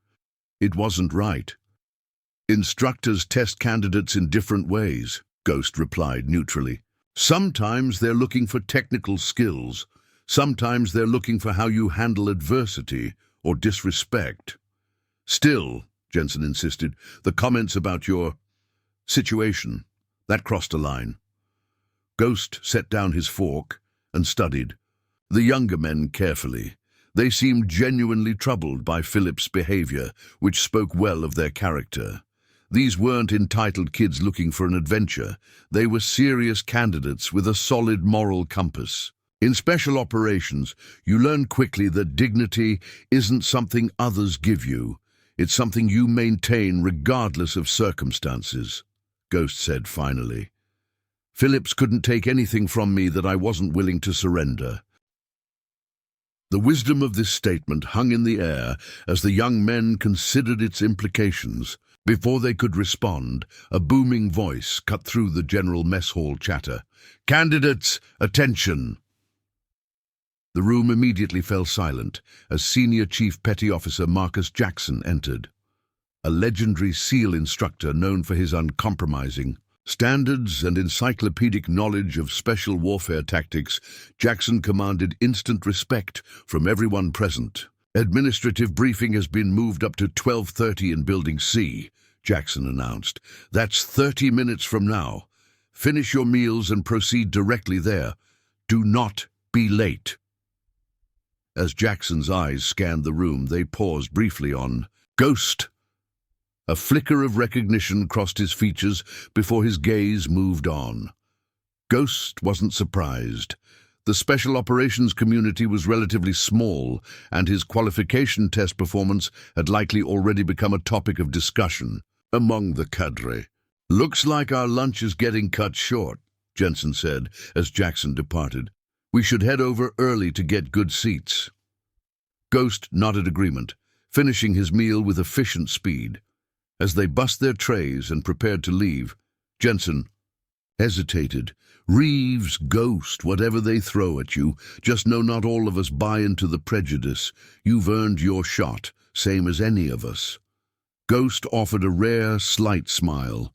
It wasn't right." "Instructors test candidates in different ways," Ghost replied neutrally. "Sometimes they're looking for technical skills. Sometimes they're looking for how you handle adversity or disrespect." "Still," Jensen insisted, "the comments about your situation, that crossed a line." Ghost set down his fork and studied the younger men carefully. They seemed genuinely troubled by Phillips' behavior, which spoke well of their character. These weren't entitled kids looking for an adventure. They were serious candidates with a solid moral compass. In special operations, you learn quickly that dignity isn't something others give you. It's something you maintain regardless of circumstances, Ghost said finally. "Phillips couldn't take anything from me that I wasn't willing to surrender." The wisdom of this statement hung in the air as the young men considered its implications. Before they could respond, a booming voice cut through the general mess hall chatter. "Candidates, attention!" The room immediately fell silent as Senior Chief Petty Officer Marcus Jackson entered. A legendary SEAL instructor known for his uncompromising standards and encyclopedic knowledge of special warfare tactics, Jackson commanded instant respect from everyone present. "Administrative briefing has been moved up to 12:30 in Building C," Jackson announced. "That's 30 minutes from now. Finish your meals and proceed directly there. Do not be late." As Jackson's eyes scanned the room, they paused briefly on Ghost. A flicker of recognition crossed his features before his gaze moved on. Ghost wasn't surprised. The special operations community was relatively small, and his qualification test performance had likely already become a topic of discussion among the cadre. "Looks like our lunch is getting cut short," Jensen said as Jackson departed. "We should head over early to get good seats." Ghost nodded agreement, finishing his meal with efficient speed. As they bussed their trays and prepared to leave, Jensen hesitated. "Reeves, Ghost, whatever they throw at you, just know not all of us buy into the prejudice. You've earned your shot, same as any of us." Ghost offered a rare, slight smile.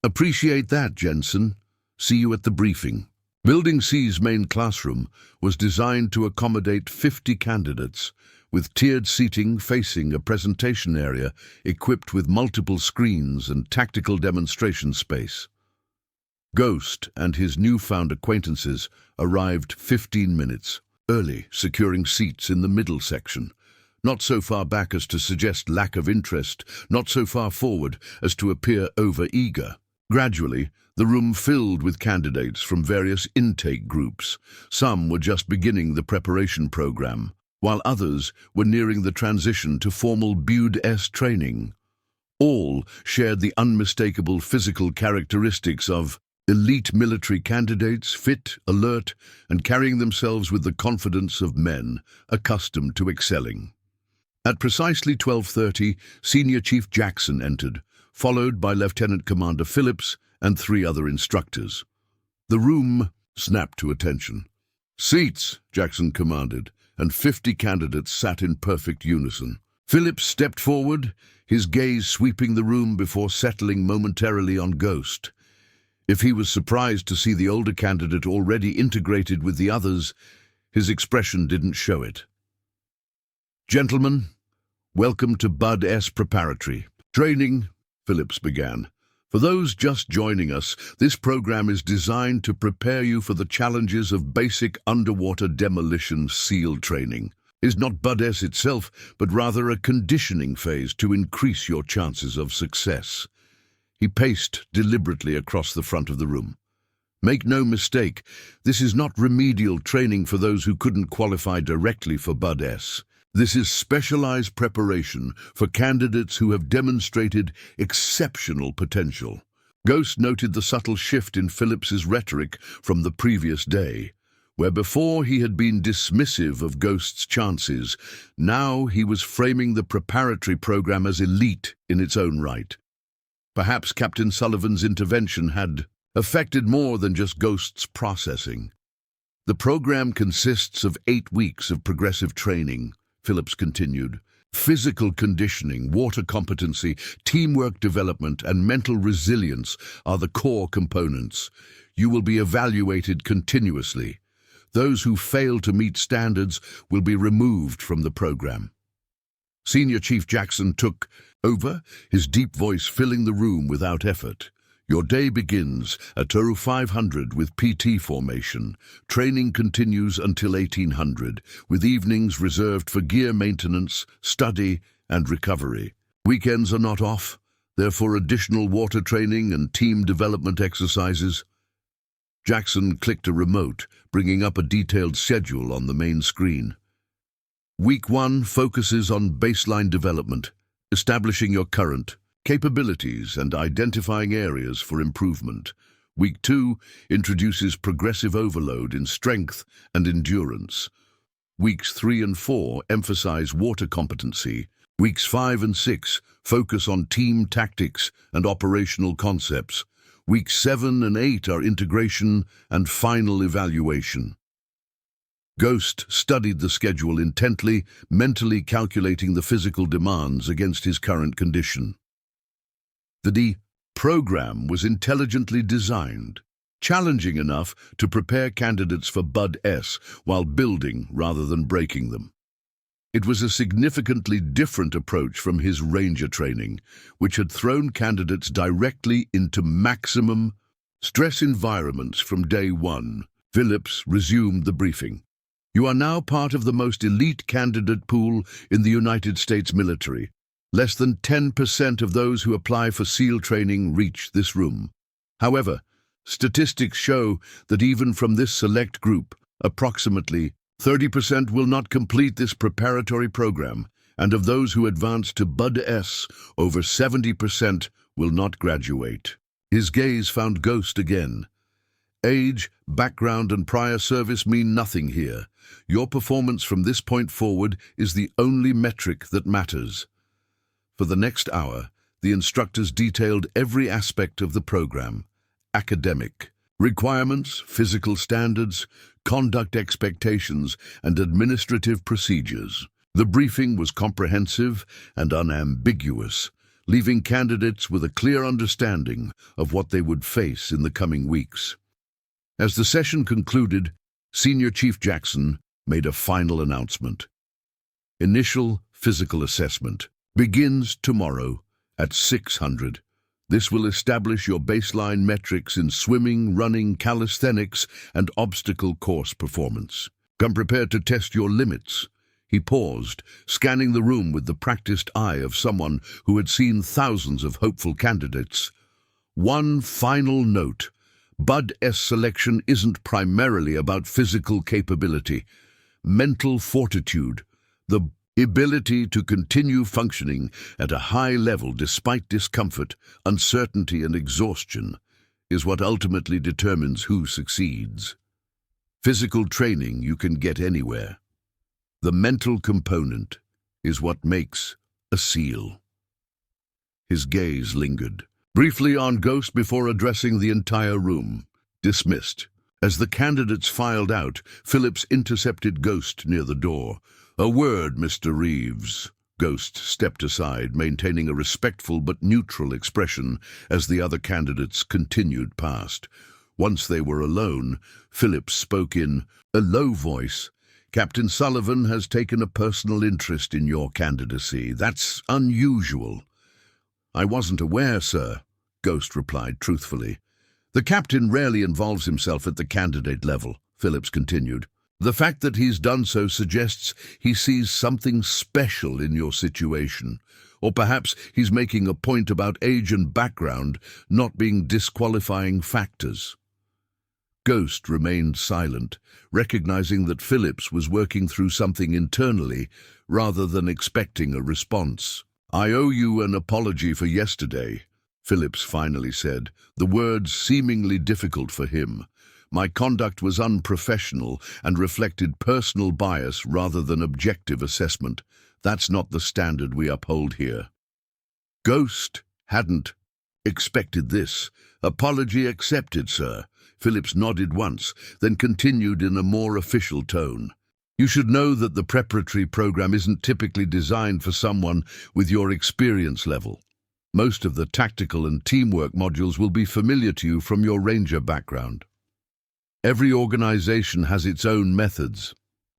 "Appreciate that, Jensen. See you at the briefing." Building C's main classroom was designed to accommodate 50 candidates, with tiered seating facing a presentation area equipped with multiple screens and tactical demonstration space. Ghost and his newfound acquaintances arrived 15 minutes early, securing seats in the middle section. Not so far back as to suggest lack of interest, not so far forward as to appear over-eager. Gradually, The room filled with candidates from various intake groups. Some were just beginning the preparation program, while others were nearing the transition to formal BUD-S training. All shared the unmistakable physical characteristics of elite military candidates, fit, alert, and carrying themselves with the confidence of men accustomed to excelling. At precisely 12:30, Senior Chief Jackson entered, followed by Lieutenant Commander Phillips and 3 other instructors. The room snapped to attention. "Seats," Jackson commanded, and 50 candidates sat in perfect unison. Phillips stepped forward, his gaze sweeping the room before settling momentarily on Ghost. If he was surprised to see the older candidate already integrated with the others, his expression didn't show it. "Gentlemen, welcome to BUD-S Preparatory Training," Phillips began. "For those just joining us, this program is designed to prepare you for the challenges of basic underwater demolition SEAL training. It's not BUD-S itself, but rather a conditioning phase to increase your chances of success." He paced deliberately across the front of the room. "Make no mistake, this is not remedial training for those who couldn't qualify directly for BUD-S. This is specialized preparation for candidates who have demonstrated exceptional potential." Ghost noted the subtle shift in Phillips's rhetoric from the previous day. Where before he had been dismissive of Ghost's chances, now he was framing the preparatory program as elite in its own right. Perhaps Captain Sullivan's intervention had affected more than just Ghost's processing. "The program consists of 8 weeks of progressive training," Phillips continued. "Physical conditioning, water competency, teamwork development, and mental resilience are the core components. You will be evaluated continuously. Those who fail to meet standards will be removed from the program." Senior Chief Jackson took over, his deep voice filling the room without effort. "Your day begins at 0500 with PT formation. Training continues until 1800, with evenings reserved for gear maintenance, study, and recovery. Weekends are not off, therefore additional water training and team development exercises." Jackson clicked a remote, bringing up a detailed schedule on the main screen. Week 1 focuses on baseline development, establishing your current capabilities and identifying areas for improvement. Week 2 introduces progressive overload in strength and endurance. Weeks 3 and 4 emphasize water competency. Weeks 5 and 6 focus on team tactics and operational concepts. Weeks 7 and 8 are integration and final evaluation. Ghost studied the schedule intently, mentally calculating the physical demands against his current condition. The program was intelligently designed, challenging enough to prepare candidates for BUD-S while building rather than breaking them. It was a significantly different approach from his Ranger training, which had thrown candidates directly into maximum stress environments from day 1. Phillips resumed the briefing. "You are now part of the most elite candidate pool in the United States military. Less than 10% of those who apply for SEAL training reach this room. However, statistics show that even from this select group, approximately 30% will not complete this preparatory program, and of those who advance to BUD-S, over 70% will not graduate." His gaze found Ghost again. "Age, background, and prior service mean nothing here. Your performance from this point forward is the only metric that matters." For the next hour, the instructors detailed every aspect of the program: academic requirements, physical standards, conduct expectations, and administrative procedures. The briefing was comprehensive and unambiguous, leaving candidates with a clear understanding of what they would face in the coming weeks. As the session concluded, Senior Chief Jackson made a final announcement. "Initial physical assessment begins tomorrow at 600. This will establish your baseline metrics in swimming, running, calisthenics, and obstacle course performance. Come prepared to test your limits." He paused, scanning the room with the practiced eye of someone who had seen thousands of hopeful candidates. One final note. Bud S selection isn't primarily about physical capability, mental fortitude, the ability to continue functioning at a high level despite discomfort, uncertainty, and exhaustion is what ultimately determines who succeeds. Physical training you can get anywhere. The mental component is what makes a SEAL. His gaze lingered briefly on Ghost before addressing the entire room. Dismissed. As the candidates filed out, Phillips intercepted Ghost near the door. "A word, Mr. Reeves." Ghost stepped aside, maintaining a respectful but neutral expression as the other candidates continued past. Once they were alone, Phillips spoke in a low voice. "Captain Sullivan has taken a personal interest in your candidacy. That's unusual." "I wasn't aware, sir," Ghost replied truthfully. "The captain rarely involves himself at the candidate level," Phillips continued. "The fact that he's done so suggests he sees something special in your situation. Or perhaps he's making a point about age and background not being disqualifying factors." Ghost remained silent, recognizing that Phillips was working through something internally rather than expecting a response. "I owe you an apology for yesterday," Phillips finally said, the words seemingly difficult for him. "My conduct was unprofessional and reflected personal bias rather than objective assessment. That's not the standard we uphold here." Ghost hadn't expected this. "Apology accepted, sir." Phillips nodded once, then continued in a more official tone. "You should know that the preparatory program isn't typically designed for someone with your experience level. Most of the tactical and teamwork modules will be familiar to you from your Ranger background. Every organization has its own methods.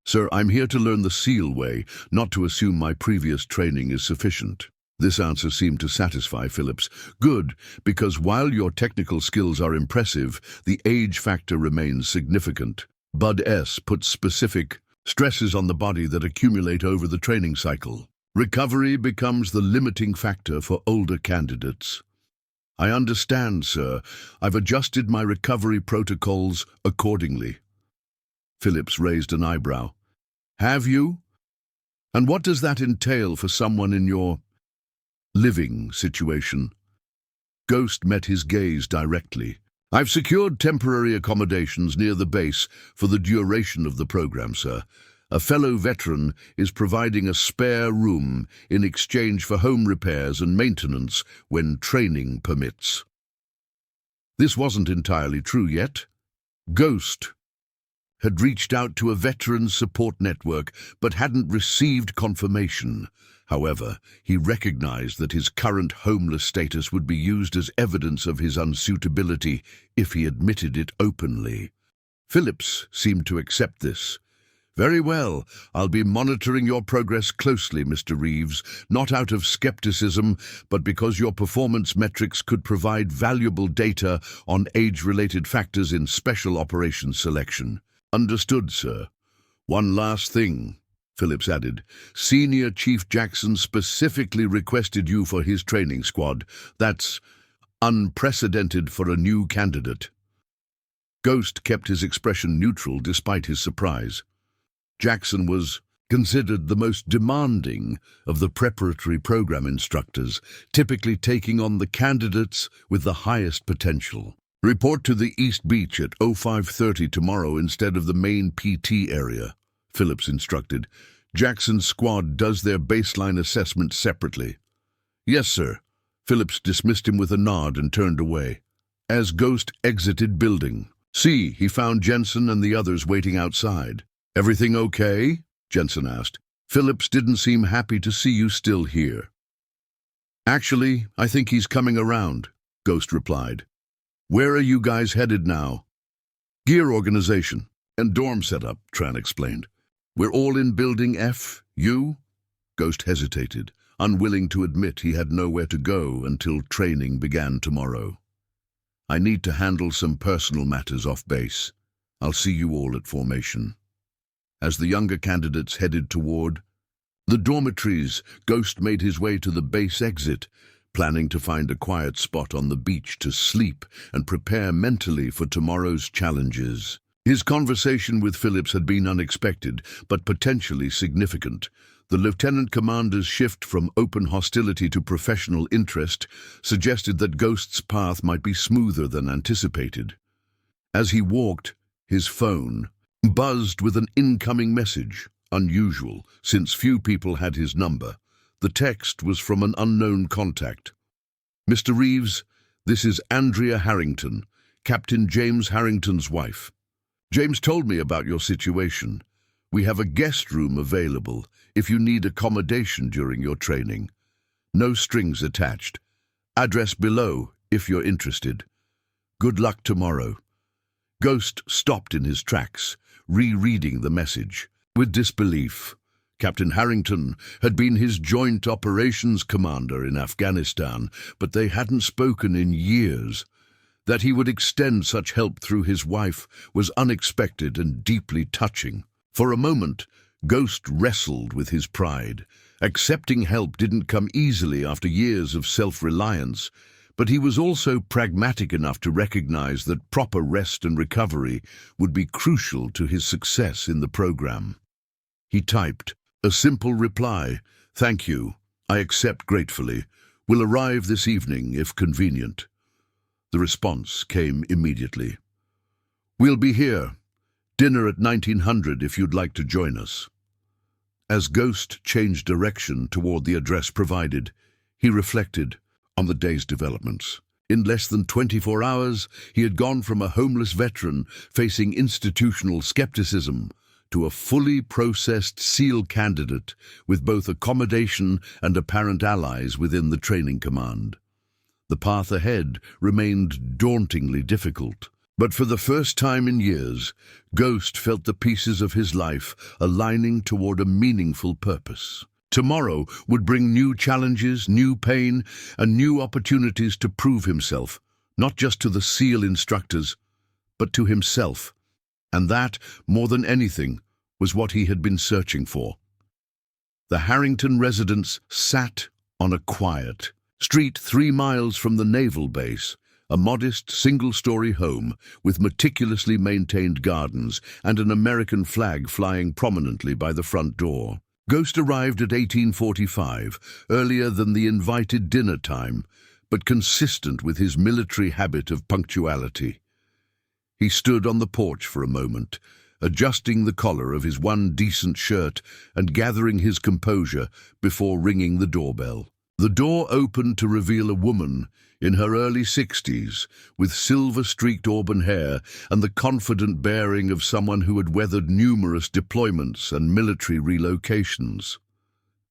Sir, I'm here to learn the SEAL way, not to assume my previous training is sufficient." This answer seemed to satisfy Phillips. "Good, because while your technical skills are impressive, the age factor remains significant. Bud S puts specific stresses on the body that accumulate over the training cycle. Recovery becomes the limiting factor for older candidates." "I understand, sir. I've adjusted my recovery protocols accordingly." Phillips raised an eyebrow. "Have you? And what does that entail for someone in your living situation?" Ghost met his gaze directly. "I've secured temporary accommodations near the base for the duration of the program, sir. A fellow veteran is providing a spare room in exchange for home repairs and maintenance when training permits." This wasn't entirely true yet. Ghost had reached out to a veterans support network but hadn't received confirmation. However, he recognized that his current homeless status would be used as evidence of his unsuitability if he admitted it openly. Phillips seemed to accept this. "Very well, I'll be monitoring your progress closely, Mr. Reeves, not out of skepticism, but because your performance metrics could provide valuable data on age-related factors in special operations selection." "Understood, sir." "One last thing," Phillips added. "Senior Chief Jackson specifically requested you for his training squad. That's unprecedented for a new candidate." Ghost kept his expression neutral despite his surprise. Jackson was considered the most demanding of the preparatory program instructors, typically taking on the candidates with the highest potential. "Report to the East Beach at 05:30 tomorrow instead of the main PT area," Phillips instructed. "Jackson's squad does their baseline assessment separately." "Yes, sir." Phillips dismissed him with a nod and turned away. As Ghost exited building, he found Jensen and the others waiting outside. "Everything okay?" Jensen asked. "Phillips didn't seem happy to see you still here." "Actually, I think he's coming around," Ghost replied. "Where are you guys headed now?" "Gear organization and dorm setup," Tran explained. "We're all in Building F. You?" Ghost hesitated, unwilling to admit he had nowhere to go until training began tomorrow. "I need to handle some personal matters off base. I'll see you all at formation." As the younger candidates headed toward the dormitories, Ghost made his way to the base exit, planning to find a quiet spot on the beach to sleep and prepare mentally for tomorrow's challenges. His conversation with Phillips had been unexpected, but potentially significant. The lieutenant commander's shift from open hostility to professional interest suggested that Ghost's path might be smoother than anticipated. As he walked, his phone buzzed with an incoming message, unusual, since few people had his number. The text was from an unknown contact. "Mr. Reeves, this is Andrea Harrington, Captain James Harrington's wife. James told me about your situation. We have a guest room available if you need accommodation during your training. No strings attached. Address below if you're interested. Good luck tomorrow." Ghost stopped in his tracks, rereading the message. With disbelief, Captain Harrington had been his joint operations commander in Afghanistan, but they hadn't spoken in years. That he would extend such help through his wife was unexpected and deeply touching. For a moment, Ghost wrestled with his pride. Accepting help didn't come easily after years of self-reliance, but he was also pragmatic enough to recognize that proper rest and recovery would be crucial to his success in the program. He typed a simple reply, "Thank you. I accept gratefully. Will arrive this evening if convenient." The response came immediately. "We'll be here. Dinner at 1900 if you'd like to join us." As Ghost changed direction toward the address provided, he reflected on the day's developments. In less than 24 hours, he had gone from a homeless veteran facing institutional skepticism to a fully processed SEAL candidate with both accommodation and apparent allies within the training command. The path ahead remained dauntingly difficult, but for the first time in years, Ghost felt the pieces of his life aligning toward a meaningful purpose. Tomorrow would bring new challenges, new pain, and new opportunities to prove himself, not just to the SEAL instructors, but to himself. And that, more than anything, was what he had been searching for. The Harrington residence sat on a quiet street 3 miles from the naval base, a modest single-story home with meticulously maintained gardens and an American flag flying prominently by the front door. Ghost arrived at 1845, earlier than the invited dinner time, but consistent with his military habit of punctuality. He stood on the porch for a moment, adjusting the collar of his one decent shirt and gathering his composure before ringing the doorbell. The door opened to reveal a woman in her early 60s, with silver-streaked auburn hair and the confident bearing of someone who had weathered numerous deployments and military relocations.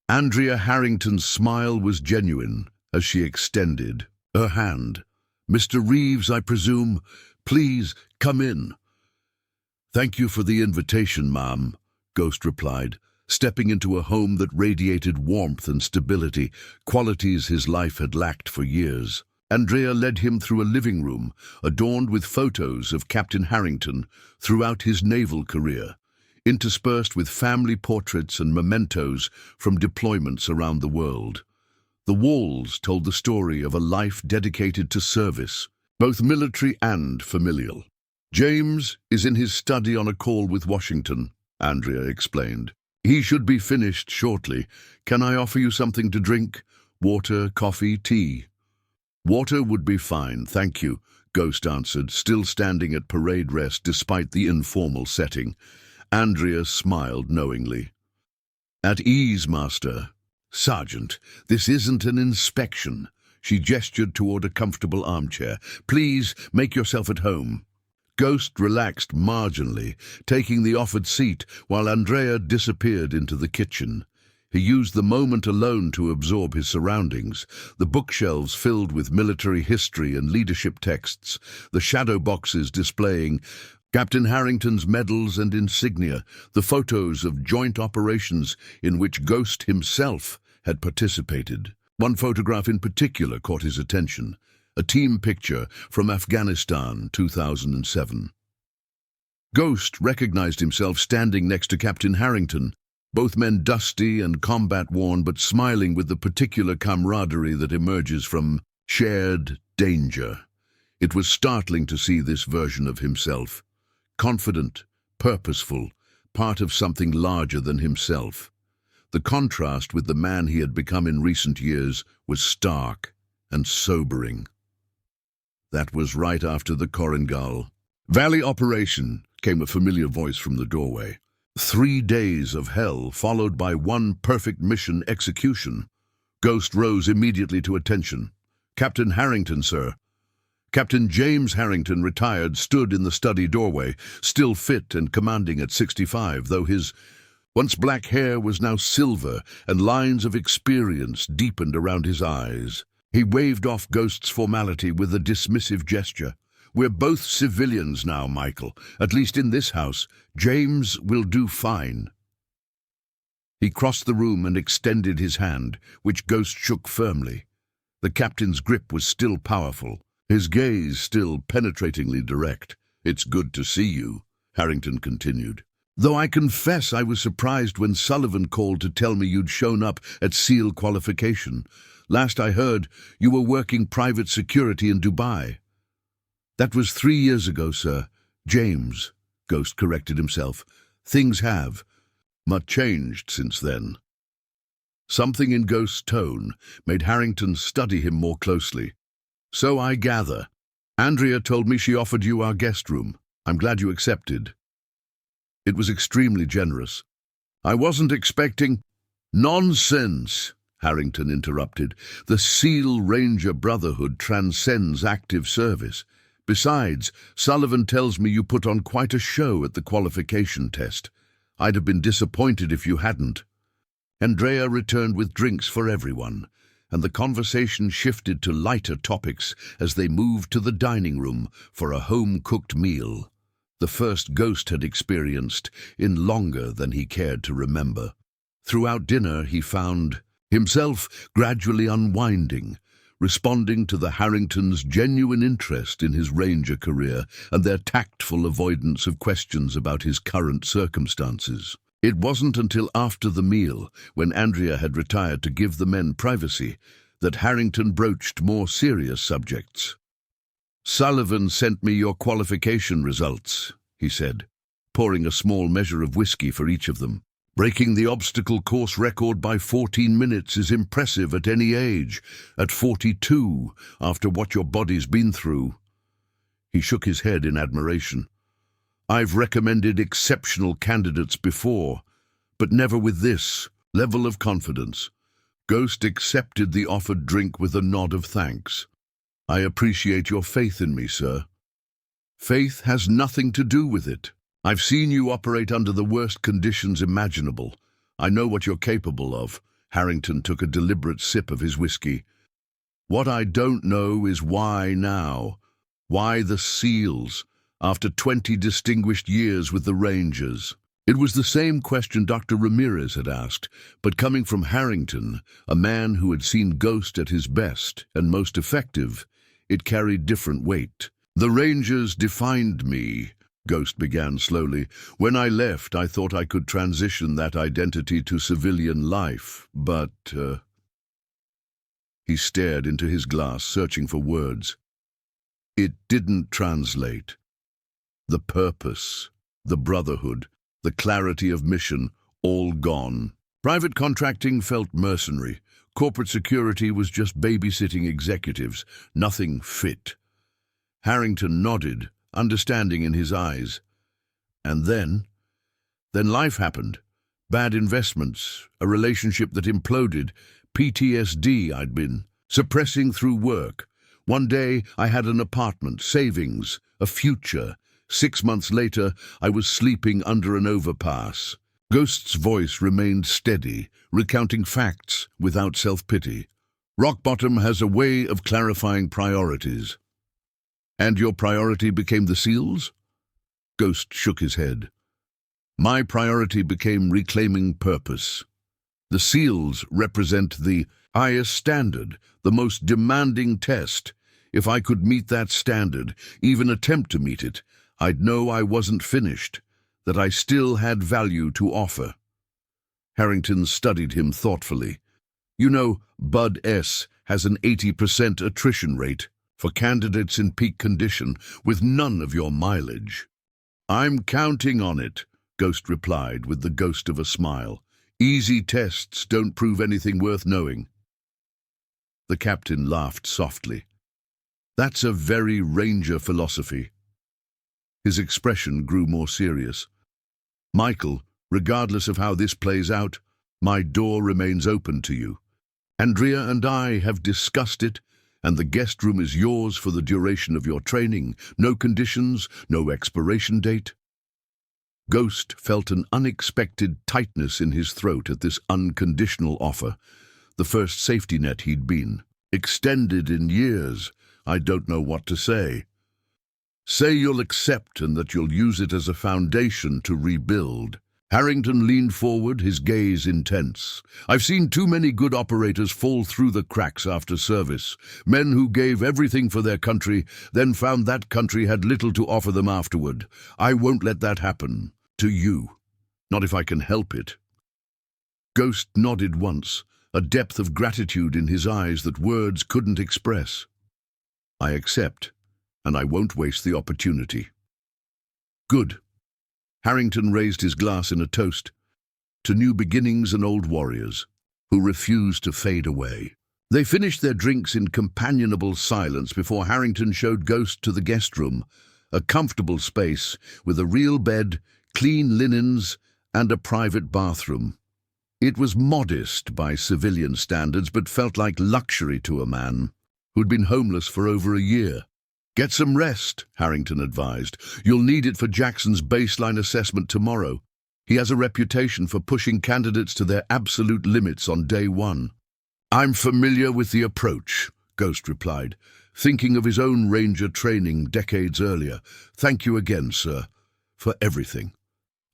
Andrea Harrington's smile was genuine as she extended her hand. "Mr. Reeves, I presume. Please, come in." "Thank you for the invitation, ma'am," Ghost replied, stepping into a home that radiated warmth and stability, qualities his life had lacked for years. Andrea led him through a living room adorned with photos of Captain Harrington throughout his naval career, interspersed with family portraits and mementos from deployments around the world. The walls told the story of a life dedicated to service, both military and familial. "James is in his study on a call with Washington," Andrea explained. "He should be finished shortly. Can I offer you something to drink? Water, coffee, tea?" "Water would be fine, thank you," Ghost answered, still standing at parade rest despite the informal setting. Andrea smiled knowingly. "At ease, Master." "Sergeant, this isn't an inspection." She gestured toward a comfortable armchair. "Please make yourself at home." Ghost relaxed marginally, taking the offered seat while Andrea disappeared into the kitchen. He used the moment alone to absorb his surroundings, the bookshelves filled with military history and leadership texts, the shadow boxes displaying Captain Harrington's medals and insignia, the photos of joint operations in which Ghost himself had participated. One photograph in particular caught his attention, a team picture from Afghanistan, 2007. Ghost recognized himself standing next to Captain Harrington, both men dusty and combat-worn but smiling with the particular camaraderie that emerges from shared danger. It was startling to see this version of himself, confident, purposeful, part of something larger than himself. The contrast with the man he had become in recent years was stark and sobering. That was right after the Korengal Valley operation, came a familiar voice from the doorway. 3 days of hell followed by one perfect mission execution. Ghost rose immediately to attention. "Captain Harrington, sir." Captain James Harrington, retired, stood in the study doorway, still fit and commanding at 65, though his once black hair was now silver and lines of experience deepened around his eyes. He waved off Ghost's formality with a dismissive gesture. "We're both civilians now, Michael. At least in this house. James will do fine." He crossed the room and extended his hand, which Ghost shook firmly. The captain's grip was still powerful, his gaze still penetratingly direct. "It's good to see you," Harrington continued. "Though I confess I was surprised when Sullivan called to tell me you'd shown up at SEAL qualification. Last I heard, you were working private security in Dubai." "That was 3 years ago, sir. James," Ghost corrected himself. "Things have much changed since then." Something in Ghost's tone made Harrington study him more closely. "So I gather. Andrea told me she offered you our guest room. I'm glad you accepted." "It was extremely generous. I wasn't expecting—" "Nonsense," Harrington interrupted. "The SEAL Ranger Brotherhood transcends active service. Besides, Sullivan tells me you put on quite a show at the qualification test. I'd have been disappointed if you hadn't." Andrea returned with drinks for everyone, and the conversation shifted to lighter topics as they moved to the dining room for a home-cooked meal, the first Ghost had experienced in longer than he cared to remember. Throughout dinner he found himself gradually unwinding, responding to the Harringtons' genuine interest in his ranger career and their tactful avoidance of questions about his current circumstances. It wasn't until after the meal, when Andrea had retired to give the men privacy, that Harrington broached more serious subjects. "Sullivan sent me your qualification results," he said, pouring a small measure of whiskey for each of them. "Breaking the obstacle course record by 14 minutes is impressive at any age. At 42, after what your body's been through." He shook his head in admiration. "I've recommended exceptional candidates before, but never with this level of confidence." Ghost accepted the offered drink with a nod of thanks. "I appreciate your faith in me, sir." "Faith has nothing to do with it. I've seen you operate under the worst conditions imaginable. I know what you're capable of." Harrington took a deliberate sip of his whiskey. "What I don't know is why now. Why the SEALs, after 20 distinguished years with the Rangers?" It was the same question Dr. Ramirez had asked, but coming from Harrington, a man who had seen Ghost at his best and most effective, it carried different weight. "The Rangers defined me," Ghost began slowly. "When I left, I thought I could transition that identity to civilian life, but—" He stared into his glass, searching for words. "It didn't translate. The purpose, the brotherhood, the clarity of mission, all gone. Private contracting felt mercenary. Corporate security was just babysitting executives, nothing fit." Harrington nodded, understanding in his eyes. "And then life happened. Bad investments, a relationship that imploded, PTSD I'd been suppressing through work. One day I had an apartment, savings, a future. 6 months later, I was sleeping under an overpass." Ghost's voice remained steady, recounting facts without self-pity. "Rock bottom has a way of clarifying priorities." "And your priority became the SEALs?" Ghost shook his head. "My priority became reclaiming purpose. The SEALs represent the highest standard, the most demanding test. If I could meet that standard, even attempt to meet it, I'd know I wasn't finished, that I still had value to offer." Harrington studied him thoughtfully. You know, Bud S. has an 80% attrition rate for candidates in peak condition with none of your mileage. I'm counting on it, Ghost replied with the ghost of a smile. Easy tests don't prove anything worth knowing. The captain laughed softly. That's a very Ranger philosophy. His expression grew more serious. Michael, regardless of how this plays out, my door remains open to you. Andrea and I have discussed it, and the guest room is yours for the duration of your training. No conditions, no expiration date. Ghost felt an unexpected tightness in his throat at this unconditional offer, the first safety net he'd been. Extended in years, I don't know what to say. Say you'll accept and that you'll use it as a foundation to rebuild. Harrington leaned forward, his gaze intense. I've seen too many good operators fall through the cracks after service. Men who gave everything for their country, then found that country had little to offer them afterward. I won't let that happen. To you. Not if I can help it. Ghost nodded once, a depth of gratitude in his eyes that words couldn't express. I accept, and I won't waste the opportunity. Good. Harrington raised his glass in a toast to new beginnings and old warriors who refused to fade away. They finished their drinks in companionable silence before Harrington showed Ghost to the guest room, a comfortable space with a real bed, clean linens, and a private bathroom. It was modest by civilian standards, but felt like luxury to a man who'd been homeless for over a year. Get some rest, Harrington advised. You'll need it for Jackson's baseline assessment tomorrow. He has a reputation for pushing candidates to their absolute limits on day one. I'm familiar with the approach, Ghost replied, thinking of his own Ranger training decades earlier. Thank you again, sir, for everything.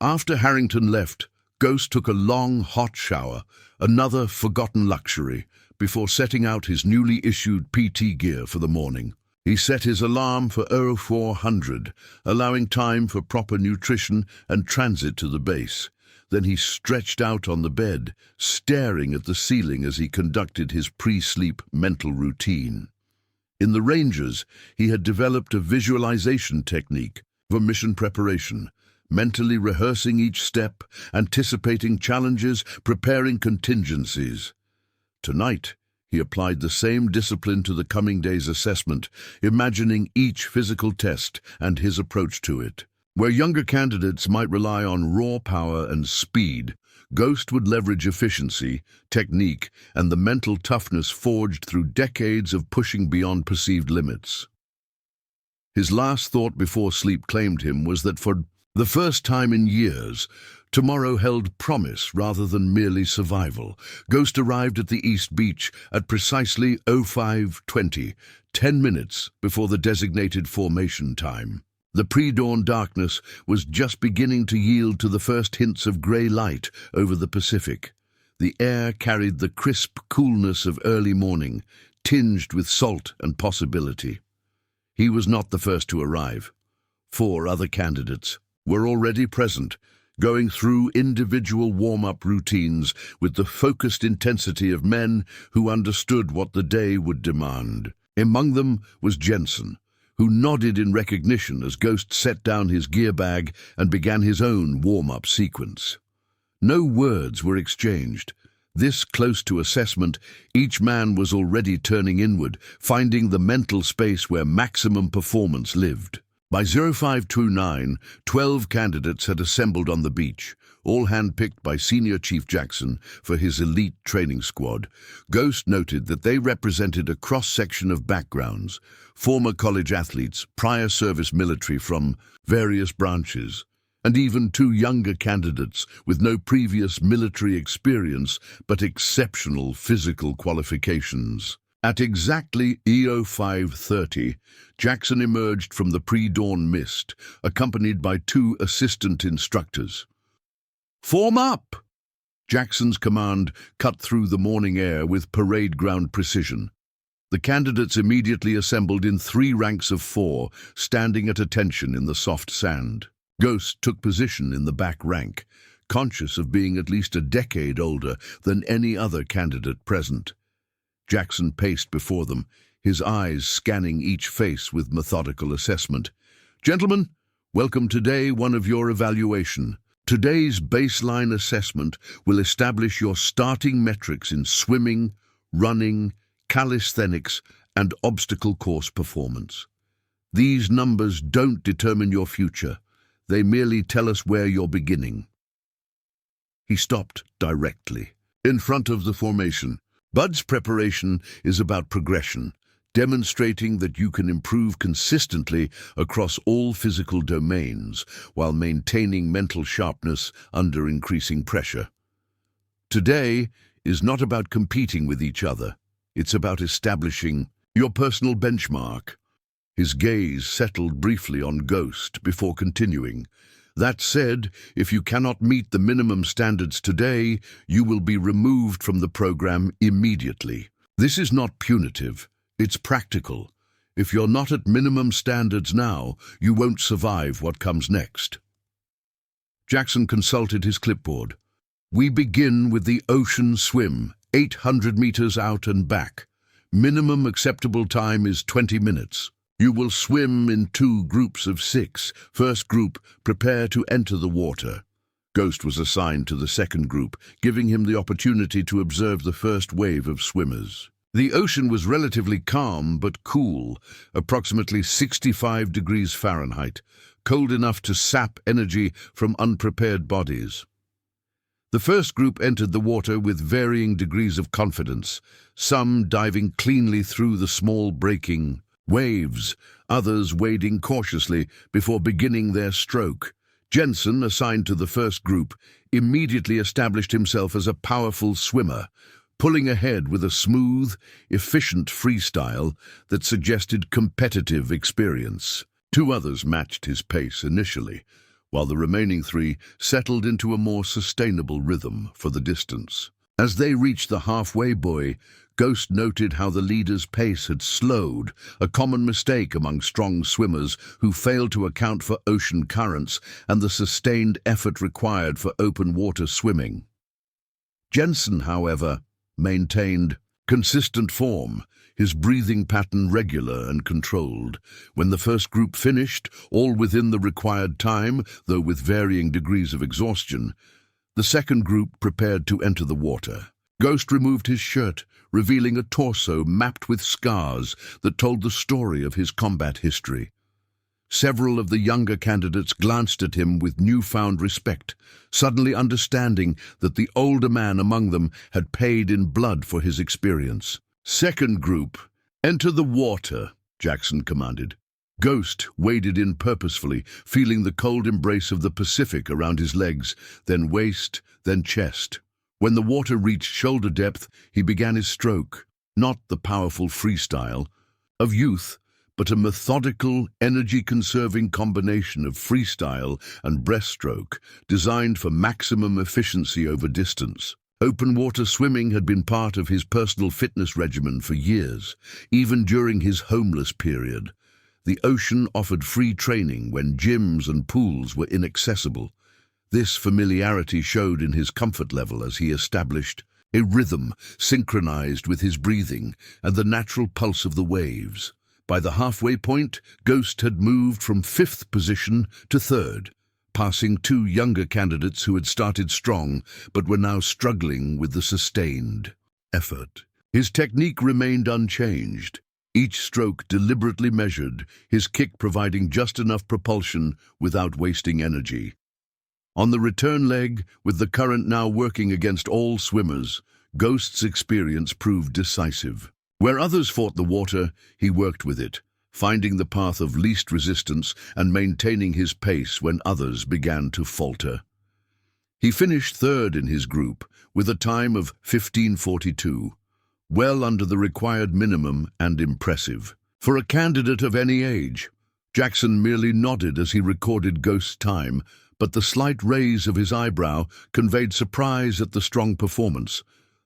After Harrington left, Ghost took a long, hot shower, another forgotten luxury, before setting out his newly issued PT gear for the morning. He set his alarm for 0400, allowing time for proper nutrition and transit to the base. Then he stretched out on the bed, staring at the ceiling as he conducted his pre-sleep mental routine. In the Rangers, he had developed a visualization technique for mission preparation, mentally rehearsing each step, anticipating challenges, preparing contingencies. Tonight, he applied the same discipline to the coming day's assessment, imagining each physical test and his approach to it. Where younger candidates might rely on raw power and speed, Ghost would leverage efficiency, technique, and the mental toughness forged through decades of pushing beyond perceived limits. His last thought before sleep claimed him was that for the first time in years, tomorrow held promise rather than merely survival. Ghost arrived at the East Beach at precisely 0520, 10 minutes before the designated formation time. The pre-dawn darkness was just beginning to yield to the first hints of grey light over the Pacific. The air carried the crisp coolness of early morning, tinged with salt and possibility. He was not the first to arrive. 4 other candidates were already present, going through individual warm-up routines with the focused intensity of men who understood what the day would demand. Among them was Jensen, who nodded in recognition as Ghost set down his gear bag and began his own warm-up sequence. No words were exchanged. This close to assessment, each man was already turning inward, finding the mental space where maximum performance lived. By 0529, 12 candidates had assembled on the beach, all handpicked by Senior Chief Jackson for his elite training squad. Ghost noted that they represented a cross-section of backgrounds, former college athletes, prior service military from various branches, and even 2 younger candidates with no previous military experience but exceptional physical qualifications. At exactly 0530, Jackson emerged from the pre-dawn mist, accompanied by 2 assistant instructors. "Form up!" Jackson's command cut through the morning air with parade ground precision. The candidates immediately assembled in 3 ranks of 4, standing at attention in the soft sand. Ghost took position in the back rank, conscious of being at least a decade older than any other candidate present. Jackson paced before them, his eyes scanning each face with methodical assessment. "Gentlemen, welcome to day one of your evaluation. Today's baseline assessment will establish your starting metrics in swimming, running, calisthenics, and obstacle course performance. These numbers don't determine your future. They merely tell us where you're beginning." He stopped directly, in front of the formation. Bud's preparation is about progression, demonstrating that you can improve consistently across all physical domains while maintaining mental sharpness under increasing pressure. Today is not about competing with each other. It's about establishing your personal benchmark. His gaze settled briefly on Ghost before continuing. "That said, if you cannot meet the minimum standards today, you will be removed from the program immediately. This is not punitive. It's practical. If you're not at minimum standards now, you won't survive what comes next." Jackson consulted his clipboard. "We begin with the ocean swim, 800 meters out and back. Minimum acceptable time is 20 minutes. You will swim in 2 groups of 6. First group, prepare to enter the water." Ghost was assigned to the second group, giving him the opportunity to observe the first wave of swimmers. The ocean was relatively calm but cool, approximately 65 degrees Fahrenheit, cold enough to sap energy from unprepared bodies. The first group entered the water with varying degrees of confidence, some diving cleanly through the small breaking waves, others wading cautiously before beginning their stroke. Jensen, assigned to the first group, immediately established himself as a powerful swimmer, pulling ahead with a smooth, efficient freestyle that suggested competitive experience. 2 others matched his pace initially, while the remaining 3 settled into a more sustainable rhythm for the distance. As they reached the halfway buoy, Ghost noted how the leader's pace had slowed, a common mistake among strong swimmers who failed to account for ocean currents and the sustained effort required for open water swimming. Jensen, however, maintained consistent form, his breathing pattern regular and controlled. When the first group finished, all within the required time, though with varying degrees of exhaustion, the second group prepared to enter the water. Ghost removed his shirt, revealing a torso mapped with scars that told the story of his combat history. Several of the younger candidates glanced at him with newfound respect, suddenly understanding that the older man among them had paid in blood for his experience. "Second group, enter the water," Jackson commanded. Ghost waded in purposefully, feeling the cold embrace of the Pacific around his legs, then waist, then chest. When the water reached shoulder depth, he began his stroke, not the powerful freestyle of youth, but a methodical, energy-conserving combination of freestyle and breaststroke designed for maximum efficiency over distance. Open water swimming had been part of his personal fitness regimen for years, even during his homeless period. The ocean offered free training when gyms and pools were inaccessible. This familiarity showed in his comfort level as he established a rhythm synchronized with his breathing and the natural pulse of the waves. By the halfway point, Ghost had moved from 5th position to 3rd, passing 2 younger candidates who had started strong but were now struggling with the sustained effort. His technique remained unchanged, each stroke deliberately measured, his kick providing just enough propulsion without wasting energy. On the return leg, with the current now working against all swimmers, Ghost's experience proved decisive. Where others fought the water, he worked with it, finding the path of least resistance and maintaining his pace when others began to falter. He finished 3rd in his group, with a time of 15:42, well under the required minimum and impressive. For a candidate of any age, Jackson merely nodded as he recorded Ghost's time, but the slight raise of his eyebrow conveyed surprise at the strong performance.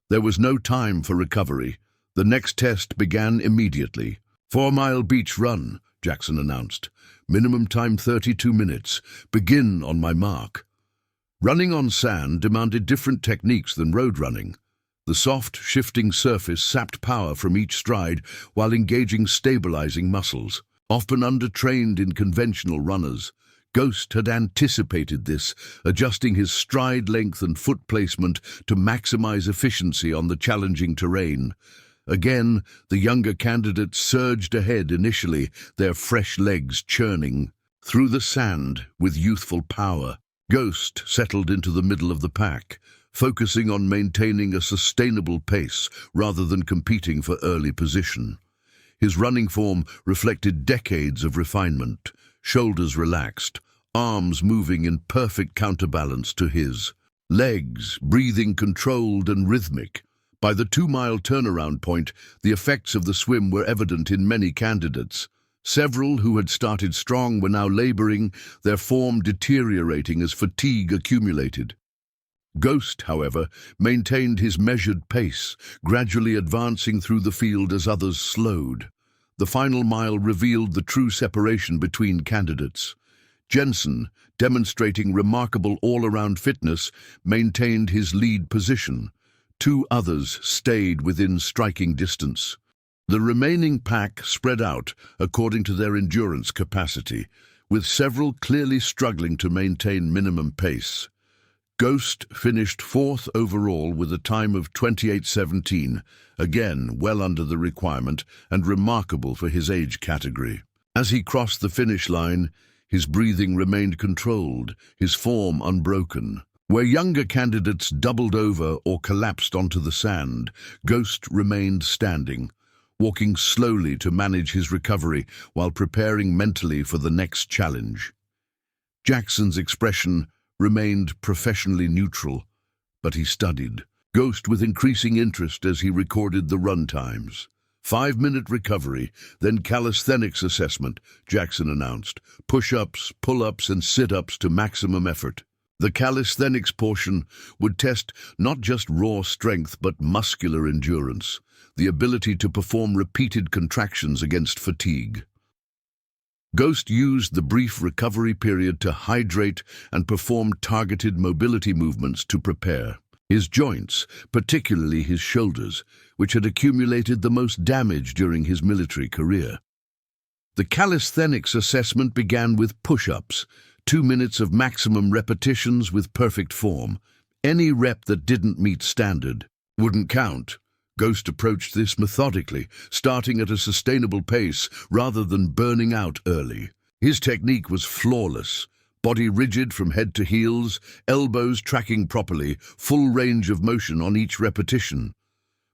There was no time for recovery. The next test began immediately. 4-mile beach run, Jackson announced. Minimum time 32 minutes. Begin on my mark. Running on sand demanded different techniques than road running. The soft, shifting surface sapped power from each stride while engaging stabilizing muscles. Often undertrained in conventional runners, Ghost had anticipated this, adjusting his stride length and foot placement to maximize efficiency on the challenging terrain. Again, the younger candidates surged ahead initially, their fresh legs churning through the sand with youthful power. Ghost settled into the middle of the pack, focusing on maintaining a sustainable pace rather than competing for early position. His running form reflected decades of refinement, shoulders relaxed, arms moving in perfect counterbalance to his, legs breathing controlled and rhythmic. By the 2-mile turnaround point, the effects of the swim were evident in many candidates. Several who had started strong were now laboring, their form deteriorating as fatigue accumulated. Ghost, however, maintained his measured pace, gradually advancing through the field as others slowed. The final mile revealed the true separation between candidates. Jensen, demonstrating remarkable all-around fitness, maintained his lead position. 2 others stayed within striking distance. The remaining pack spread out according to their endurance capacity, with several clearly struggling to maintain minimum pace. Ghost finished 4th overall with a time of 28:17, again well under the requirement and remarkable for his age category. As he crossed the finish line, his breathing remained controlled, his form unbroken. Where younger candidates doubled over or collapsed onto the sand, Ghost remained standing, walking slowly to manage his recovery while preparing mentally for the next challenge. Jackson's expression remained professionally neutral, but he studied Ghost with increasing interest as he recorded the run times. 5-minute recovery, then calisthenics assessment, Jackson announced. Push-ups, pull-ups, and sit-ups to maximum effort. The calisthenics portion would test not just raw strength but muscular endurance, the ability to perform repeated contractions against fatigue. Ghost used the brief recovery period to hydrate and perform targeted mobility movements to prepare. His joints, particularly his shoulders, which had accumulated the most damage during his military career. The calisthenics assessment began with push-ups, 2 minutes of maximum repetitions with perfect form. Any rep that didn't meet standard wouldn't count. Ghost approached this methodically, starting at a sustainable pace rather than burning out early. His technique was flawless, body rigid from head to heels, elbows tracking properly, full range of motion on each repetition.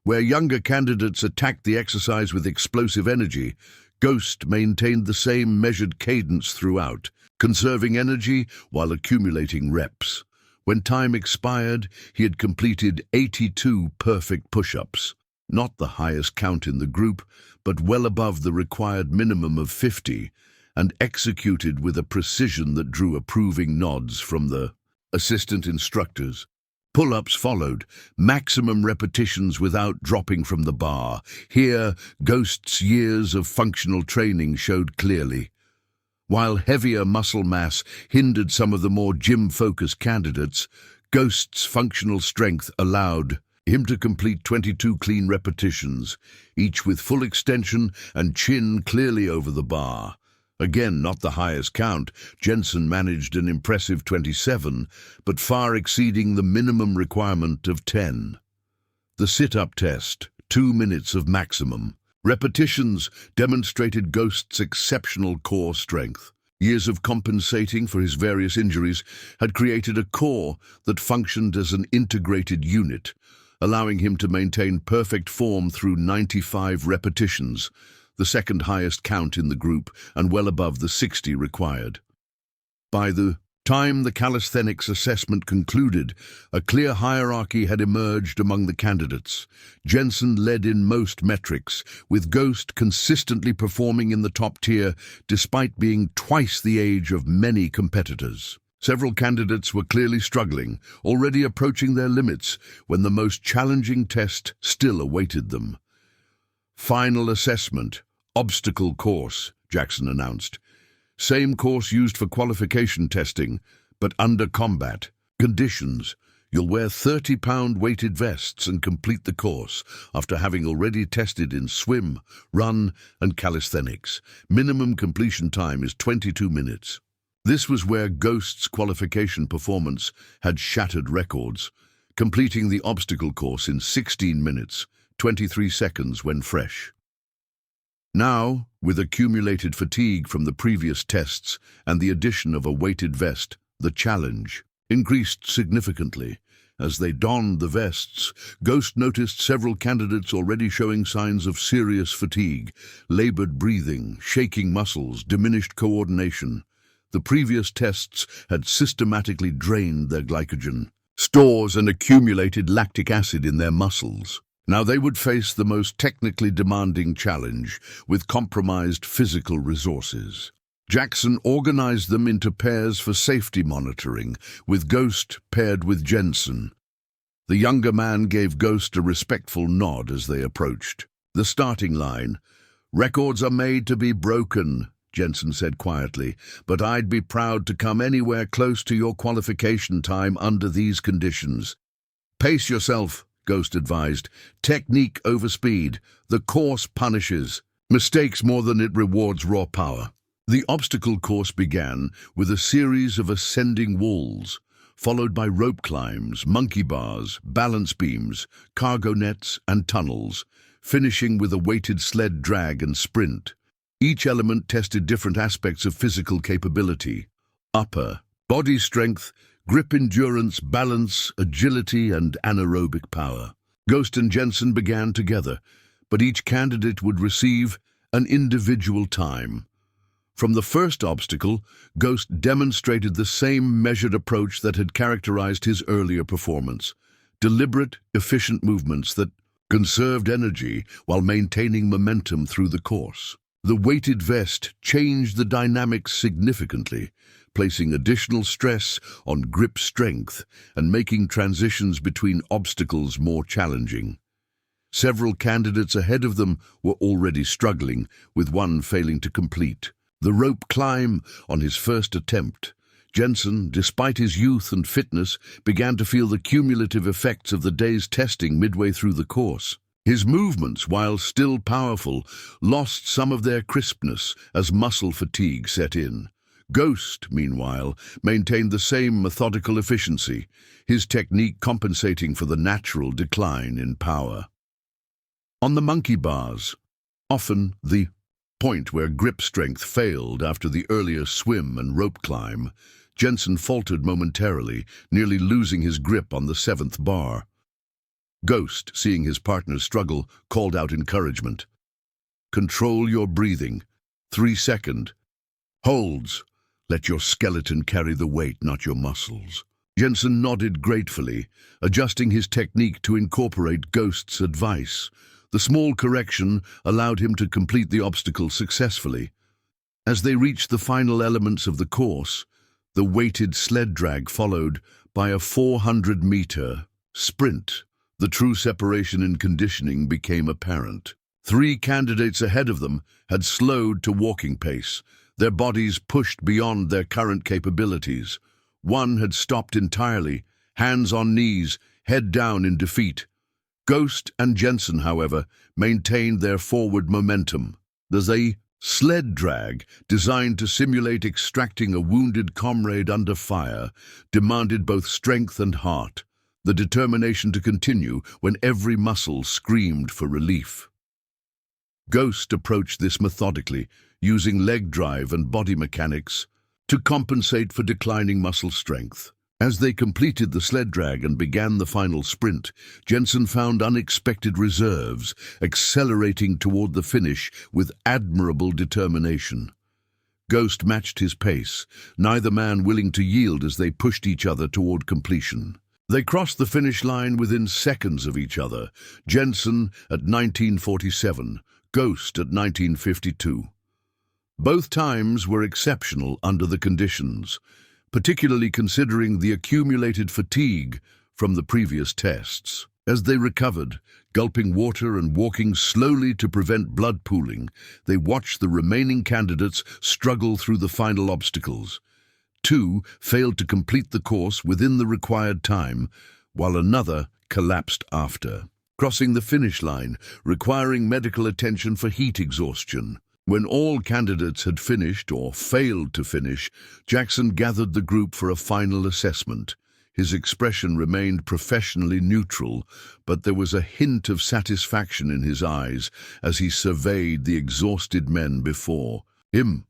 Where younger candidates attacked the exercise with explosive energy, Ghost maintained the same measured cadence throughout, conserving energy while accumulating reps. When time expired, he had completed 82 perfect push-ups, not the highest count in the group, but well above the required minimum of 50, and executed with a precision that drew approving nods from the assistant instructors. Pull-ups followed, maximum repetitions without dropping from the bar. Here, Ghost's years of functional training showed clearly. While heavier muscle mass hindered some of the more gym-focused candidates, Ghost's functional strength allowed him to complete 22 clean repetitions, each with full extension and chin clearly over the bar. Again, not the highest count, Jensen managed an impressive 27, but far exceeding the minimum requirement of 10. The sit-up test, 2 minutes of maximum. Repetitions demonstrated Ghost's exceptional core strength. Years of compensating for his various injuries had created a core that functioned as an integrated unit, allowing him to maintain perfect form through 95 repetitions, the second highest count in the group and well above the 60 required. By the time the calisthenics assessment concluded, a clear hierarchy had emerged among the candidates. Jensen led in most metrics, with Ghost consistently performing in the top tier despite being twice the age of many competitors. Several candidates were clearly struggling, already approaching their limits when the most challenging test still awaited them. Final assessment, obstacle course, Jackson announced. Same course used for qualification testing, but under combat. Conditions: you'll wear 30-pound weighted vests and complete the course after having already tested in swim, run, and calisthenics. Minimum completion time is 22 minutes. This was where Ghost's qualification performance had shattered records, completing the obstacle course in 16 minutes, 23 seconds when fresh. Now, with accumulated fatigue from the previous tests and the addition of a weighted vest, the challenge increased significantly. As they donned the vests, Ghost noticed several candidates already showing signs of serious fatigue, labored breathing, shaking muscles, diminished coordination. The previous tests had systematically drained their glycogen stores and accumulated lactic acid in their muscles. Now they would face the most technically demanding challenge with compromised physical resources. Jackson organized them into pairs for safety monitoring, with Ghost paired with Jensen. The younger man gave Ghost a respectful nod as they approached. The starting line: "Records are made to be broken," Jensen said quietly, "but I'd be proud to come anywhere close to your qualification time under these conditions." "Pace yourself," Ghost advised. "Technique over speed. The course punishes mistakes more than it rewards raw power." The obstacle course began with a series of ascending walls, followed by rope climbs, monkey bars, balance beams, cargo nets, and tunnels, finishing with a weighted sled drag and sprint. Each element tested different aspects of physical capability: upper body strength, grip endurance, balance, agility, and anaerobic power. Ghost and Jensen began together, but each candidate would receive an individual time. From the first obstacle, Ghost demonstrated the same measured approach that had characterized his earlier performance: deliberate, efficient movements that conserved energy while maintaining momentum through the course. The weighted vest changed the dynamics significantly, placing additional stress on grip strength and making transitions between obstacles more challenging. Several candidates ahead of them were already struggling, with one failing to complete the rope climb on his first attempt. Jensen, despite his youth and fitness, began to feel the cumulative effects of the day's testing midway through the course. His movements, while still powerful, lost some of their crispness as muscle fatigue set in. Ghost, meanwhile, maintained the same methodical efficiency, his technique compensating for the natural decline in power. On the monkey bars, often the point where grip strength failed after the earlier swim and rope climb, Jensen faltered momentarily, nearly losing his grip on the 7th bar. Ghost, seeing his partner's struggle, called out encouragement. "Control your breathing. 3-second. Holds. Let your skeleton carry the weight, not your muscles." Jensen nodded gratefully, adjusting his technique to incorporate Ghost's advice. The small correction allowed him to complete the obstacle successfully. As they reached the final elements of the course, the weighted sled drag followed by a 400-meter sprint. The true separation in conditioning became apparent. 3 candidates ahead of them had slowed to walking pace, their bodies pushed beyond their current capabilities. One had stopped entirely, hands on knees, head down in defeat. Ghost and Jensen, however, maintained their forward momentum. The sled drag, designed to simulate extracting a wounded comrade under fire, demanded both strength and heart, the determination to continue when every muscle screamed for relief. Ghost approached this methodically, using leg drive and body mechanics to compensate for declining muscle strength. As they completed the sled drag and began the final sprint, Jensen found unexpected reserves, accelerating toward the finish with admirable determination. Ghost matched his pace, neither man willing to yield as they pushed each other toward completion. They crossed the finish line within seconds of each other, Jensen at 19:47, Ghost at 19:52. Both times were exceptional under the conditions, particularly considering the accumulated fatigue from the previous tests. As they recovered, gulping water and walking slowly to prevent blood pooling, they watched the remaining candidates struggle through the final obstacles. 2 failed to complete the course within the required time, while another collapsed after, crossing the finish line, requiring medical attention for heat exhaustion. When all candidates had finished or failed to finish, Jackson gathered the group for a final assessment. His expression remained professionally neutral, but there was a hint of satisfaction in his eyes as he surveyed the exhausted men before him.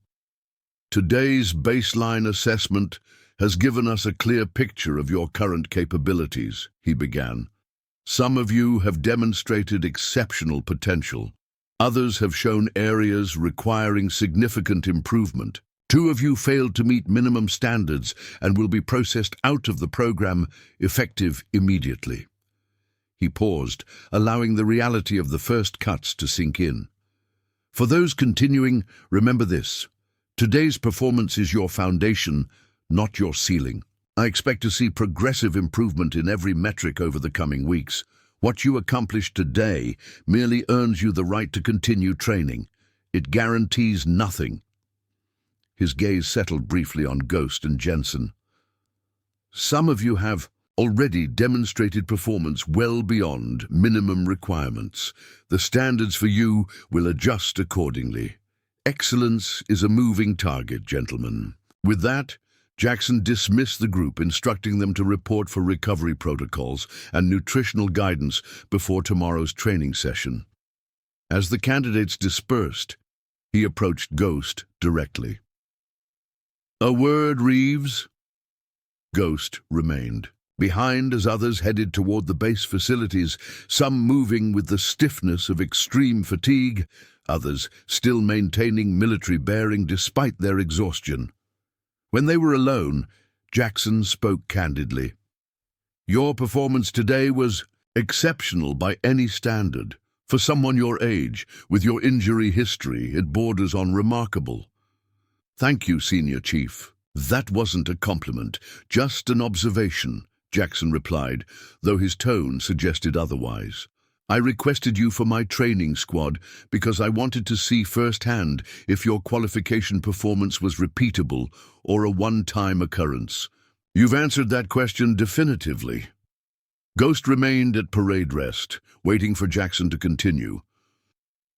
Today's baseline assessment has given us a clear picture of your current capabilities, he began. Some of you have demonstrated exceptional potential. Others have shown areas requiring significant improvement. 2 of you failed to meet minimum standards and will be processed out of the program, effective immediately. He paused, allowing the reality of the first cuts to sink in. For those continuing, remember this. Today's performance is your foundation, not your ceiling. I expect to see progressive improvement in every metric over the coming weeks. What you accomplish today merely earns you the right to continue training. It guarantees nothing. His gaze settled briefly on Ghost and Jensen. Some of you have already demonstrated performance well beyond minimum requirements. The standards for you will adjust accordingly. Excellence is a moving target, gentlemen. With that, Jackson dismissed the group, instructing them to report for recovery protocols and nutritional guidance before tomorrow's training session. As the candidates dispersed, he approached Ghost directly. "A word, Reeves?" Ghost remained behind as others headed toward the base facilities, some moving with the stiffness of extreme fatigue, others still maintaining military bearing despite their exhaustion. When they were alone, Jackson spoke candidly. "Your performance today was exceptional by any standard. For someone your age, with your injury history, it borders on remarkable." "Thank you, Senior Chief. That wasn't a compliment, just an observation," Jackson replied, though his tone suggested otherwise. "I requested you for my training squad because I wanted to see firsthand if your qualification performance was repeatable or a one-time occurrence. You've answered that question definitively." Ghost remained at parade rest, waiting for Jackson to continue.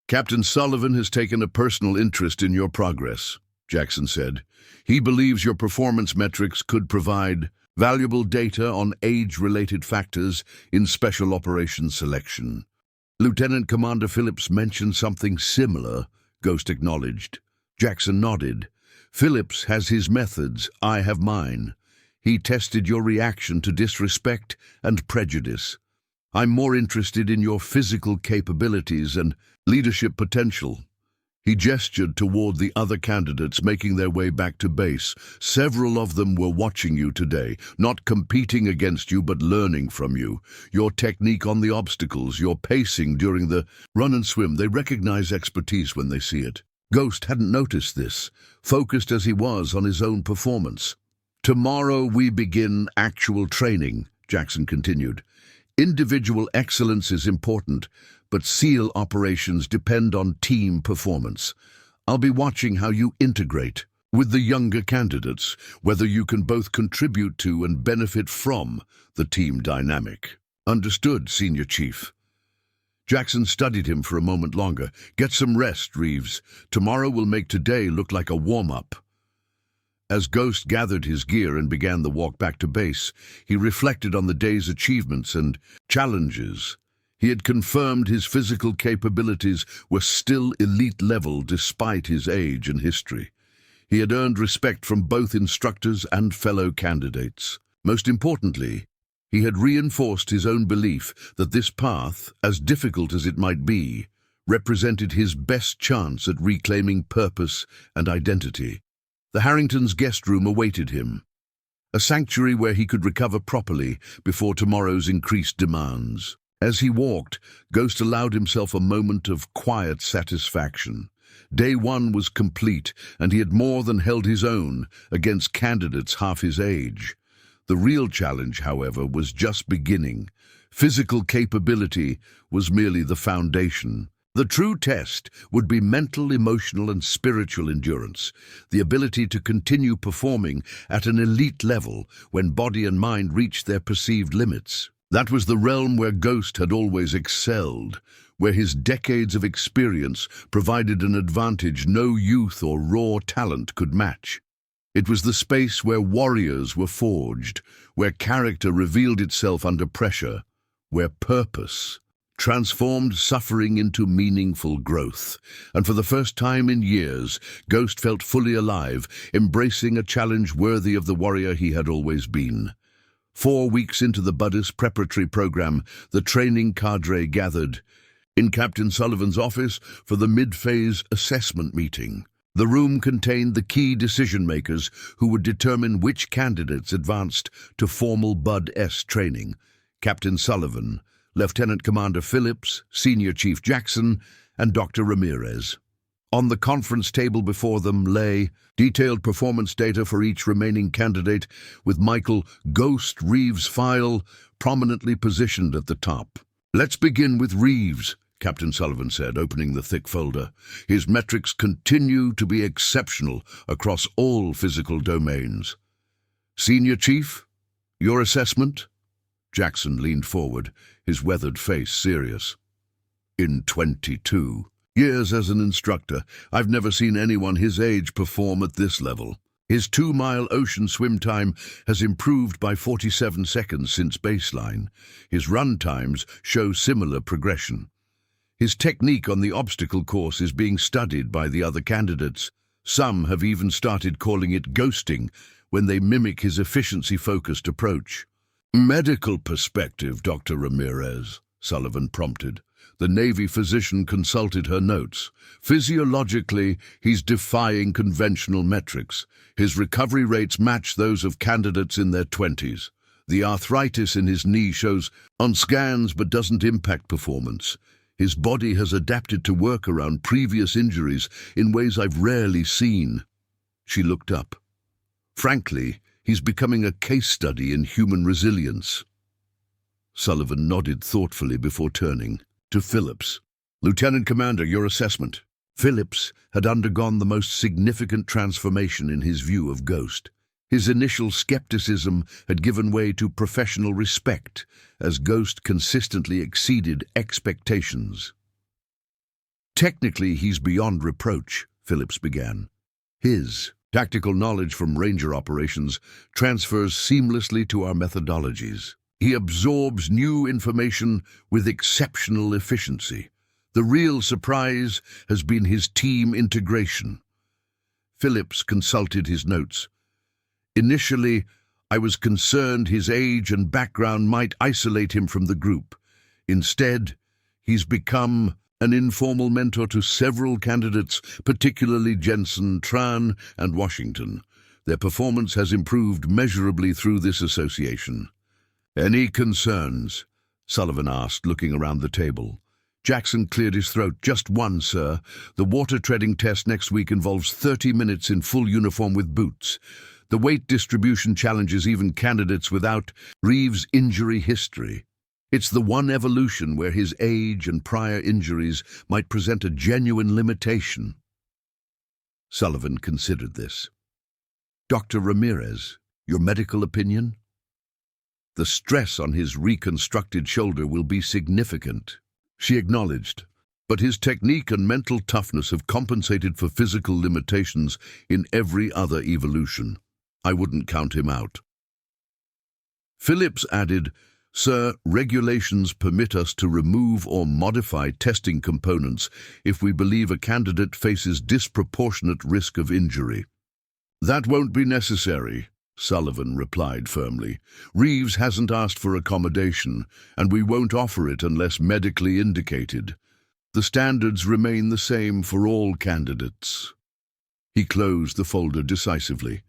"Captain Sullivan has taken a personal interest in your progress," Jackson said. "He believes your performance metrics could provide valuable data on age-related factors in special operations selection." "Lieutenant Commander Phillips mentioned something similar," Ghost acknowledged. Jackson nodded. "Phillips has his methods, I have mine. He tested your reaction to disrespect and prejudice. I'm more interested in your physical capabilities and leadership potential." He gestured toward the other candidates making their way back to base. "Several of them were watching you today, not competing against you but learning from you. Your technique on the obstacles, your pacing during the run and swim, they recognize expertise when they see it." Ghost hadn't noticed this, focused as he was on his own performance. "Tomorrow we begin actual training," Jackson continued. "Individual excellence is important, but SEAL operations depend on team performance. I'll be watching how you integrate with the younger candidates, whether you can both contribute to and benefit from the team dynamic." "Understood, Senior Chief." Jackson studied him for a moment longer. "Get some rest, Reeves. Tomorrow will make today look like a warm-up." As Ghost gathered his gear and began the walk back to base, he reflected on the day's achievements and challenges. He had confirmed his physical capabilities were still elite level despite his age and history. He had earned respect from both instructors and fellow candidates. Most importantly, he had reinforced his own belief that this path, as difficult as it might be, represented his best chance at reclaiming purpose and identity. The Harringtons' guest room awaited him, a sanctuary where he could recover properly before tomorrow's increased demands. As he walked, Ghost allowed himself a moment of quiet satisfaction. Day 1 was complete, and he had more than held his own against candidates half his age. The real challenge, however, was just beginning. Physical capability was merely the foundation. The true test would be mental, emotional, and spiritual endurance, the ability to continue performing at an elite level when body and mind reached their perceived limits. That was the realm where Ghost had always excelled, where his decades of experience provided an advantage no youth or raw talent could match. It was the space where warriors were forged, where character revealed itself under pressure, where purpose transformed suffering into meaningful growth. And for the first time in years, Ghost felt fully alive, embracing a challenge worthy of the warrior he had always been. 4 weeks into the Buddhist preparatory program, the training cadre gathered in Captain Sullivan's office for the mid-phase assessment meeting. The room contained the key decision-makers who would determine which candidates advanced to formal Bud-S training: Captain Sullivan, Lieutenant Commander Phillips, Senior Chief Jackson, and Dr. Ramirez. On the conference table before them lay detailed performance data for each remaining candidate, with Michael "Ghost" Reeves' file prominently positioned at the top. "Let's begin with Reeves," Captain Sullivan said, opening the thick folder. "His metrics continue to be exceptional across all physical domains. Senior Chief, your assessment?" Jackson leaned forward, his weathered face serious. "In 22 years as an instructor, I've never seen anyone his age perform at this level. His 2-mile ocean swim time has improved by 47 seconds since baseline. His run times show similar progression. His technique on the obstacle course is being studied by the other candidates. Some have even started calling it ghosting when they mimic his efficiency-focused approach." "Medical perspective, Dr. Ramirez," Sullivan prompted. The Navy physician consulted her notes. "Physiologically, he's defying conventional metrics. His recovery rates match those of candidates in their 20s. The arthritis in his knee shows on scans but doesn't impact performance. His body has adapted to work around previous injuries in ways I've rarely seen." She looked up. "Frankly, he's becoming a case study in human resilience." Sullivan nodded thoughtfully before turning to Phillips. "Lieutenant Commander, your assessment." Phillips had undergone the most significant transformation in his view of Ghost. His initial skepticism had given way to professional respect as Ghost consistently exceeded expectations. "Technically, he's beyond reproach," Phillips began. "His tactical knowledge from Ranger operations transfers seamlessly to our methodologies. He absorbs new information with exceptional efficiency. The real surprise has been his team integration." Phillips consulted his notes. "Initially, I was concerned his age and background might isolate him from the group. Instead, he's become an informal mentor to several candidates, particularly Jensen, Tran, and Washington. Their performance has improved measurably through this association." "Any concerns?" Sullivan asked, looking around the table. Jackson cleared his throat. "Just one, sir. The water treading test next week involves 30 minutes in full uniform with boots. The weight distribution challenges even candidates without Reeves' injury history. It's the one evolution where his age and prior injuries might present a genuine limitation." Sullivan considered this. "Dr. Ramirez, your medical opinion?" "The stress on his reconstructed shoulder will be significant," she acknowledged, "but his technique and mental toughness have compensated for physical limitations in every other evolution. I wouldn't count him out." Phillips added, "Sir, regulations permit us to remove or modify testing components if we believe a candidate faces disproportionate risk of injury." "That won't be necessary," Sullivan replied firmly. "Reeves hasn't asked for accommodation, and we won't offer it unless medically indicated. The standards remain the same for all candidates." He closed the folder decisively.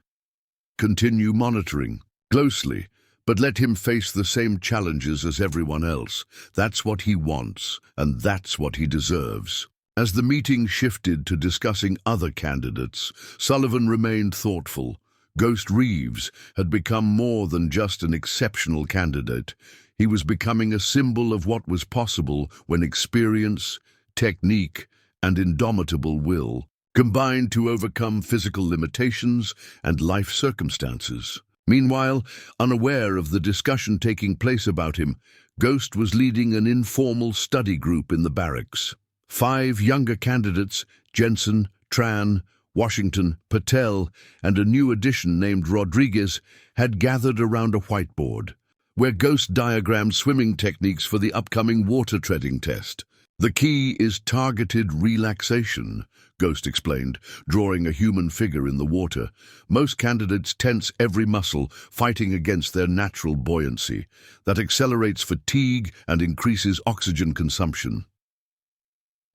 "Continue monitoring closely, but let him face the same challenges as everyone else. That's what he wants, and that's what he deserves." As the meeting shifted to discussing other candidates, Sullivan remained thoughtful. Ghost Reeves had become more than just an exceptional candidate. He was becoming a symbol of what was possible when experience, technique, and indomitable will combined to overcome physical limitations and life circumstances. Meanwhile, unaware of the discussion taking place about him, Ghost was leading an informal study group in the barracks. 5 younger candidates, Jensen, Tran, Washington, Patel, and a new addition named Rodriguez, had gathered around a whiteboard, where Ghost diagrammed swimming techniques for the upcoming water treading test. The key is targeted relaxation, Ghost explained, drawing a human figure in the water. Most candidates tense every muscle, fighting against their natural buoyancy. That accelerates fatigue and increases oxygen consumption.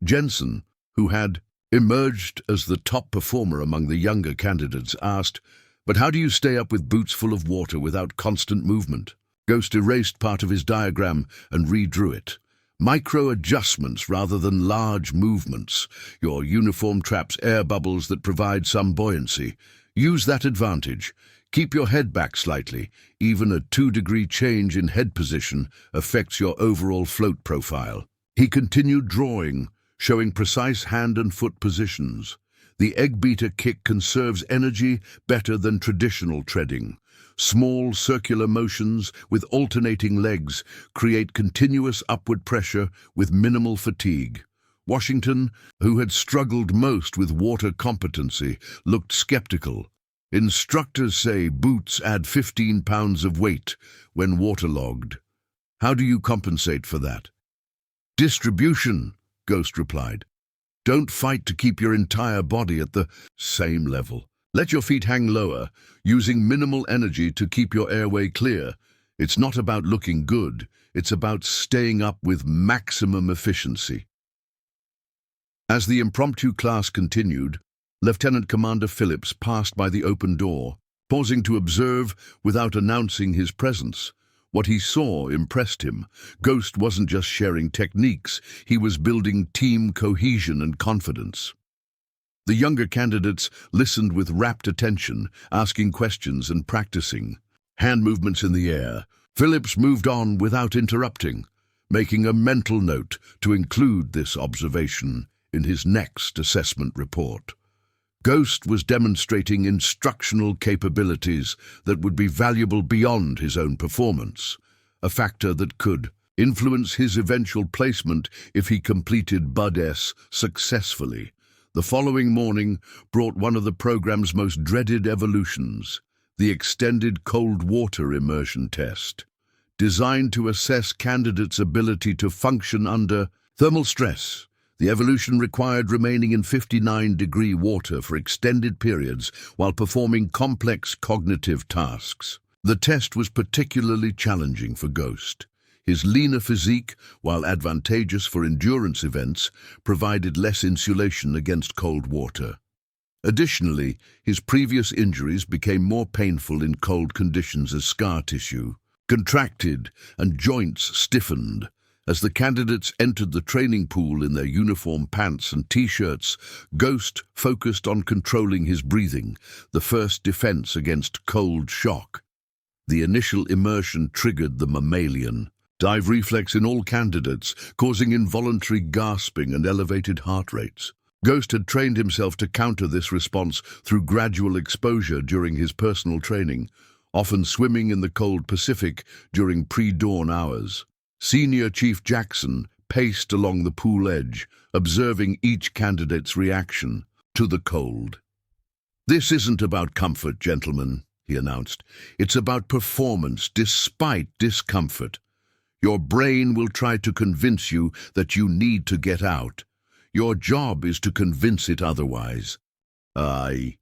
Jensen, who had emerged as the top performer among the younger candidates, asked, "But how do you stay up with boots full of water without constant movement?" Ghost erased part of his diagram and redrew it. Micro-adjustments rather than large movements. Your uniform traps air bubbles that provide some buoyancy. Use that advantage. Keep your head back slightly. Even a 2-degree change in head position affects your overall float profile. He continued drawing, showing precise hand and foot positions. The egg beater kick conserves energy better than traditional treading. Small circular motions with alternating legs create continuous upward pressure with minimal fatigue. Washington, who had struggled most with water competency, looked skeptical. Instructors say boots add 15 pounds of weight when waterlogged. How do you compensate for that? Distribution, Ghost replied. Don't fight to keep your entire body at the same level. Let your feet hang lower, using minimal energy to keep your airway clear. It's not about looking good, it's about staying up with maximum efficiency. As the impromptu class continued, Lieutenant Commander Phillips passed by the open door, pausing to observe without announcing his presence. What he saw impressed him. Ghost wasn't just sharing techniques, he was building team cohesion and confidence. The younger candidates listened with rapt attention, asking questions and practicing. Hand movements in the air. Phillips moved on without interrupting, making a mental note to include this observation in his next assessment report. Ghost was demonstrating instructional capabilities that would be valuable beyond his own performance, a factor that could influence his eventual placement if he completed Bud S successfully. The following morning brought one of the program's most dreaded evolutions, the extended cold water immersion test, designed to assess candidates' ability to function under thermal stress. The evolution required remaining in 59-degree water for extended periods while performing complex cognitive tasks. The test was particularly challenging for Ghost. His leaner physique, while advantageous for endurance events, provided less insulation against cold water. Additionally, his previous injuries became more painful in cold conditions as scar tissue contracted and joints stiffened. As the candidates entered the training pool in their uniform pants and t-shirts, Ghost focused on controlling his breathing, the first defense against cold shock. The initial immersion triggered the mammalian dive reflex in all candidates, causing involuntary gasping and elevated heart rates. Ghost had trained himself to counter this response through gradual exposure during his personal training, often swimming in the cold Pacific during pre-dawn hours. Senior Chief Jackson paced along the pool edge, observing each candidate's reaction to the cold. "This isn't about comfort, gentlemen," he announced. "It's about performance despite discomfort. Your brain will try to convince you that you need to get out. Your job is to convince it otherwise." Aye.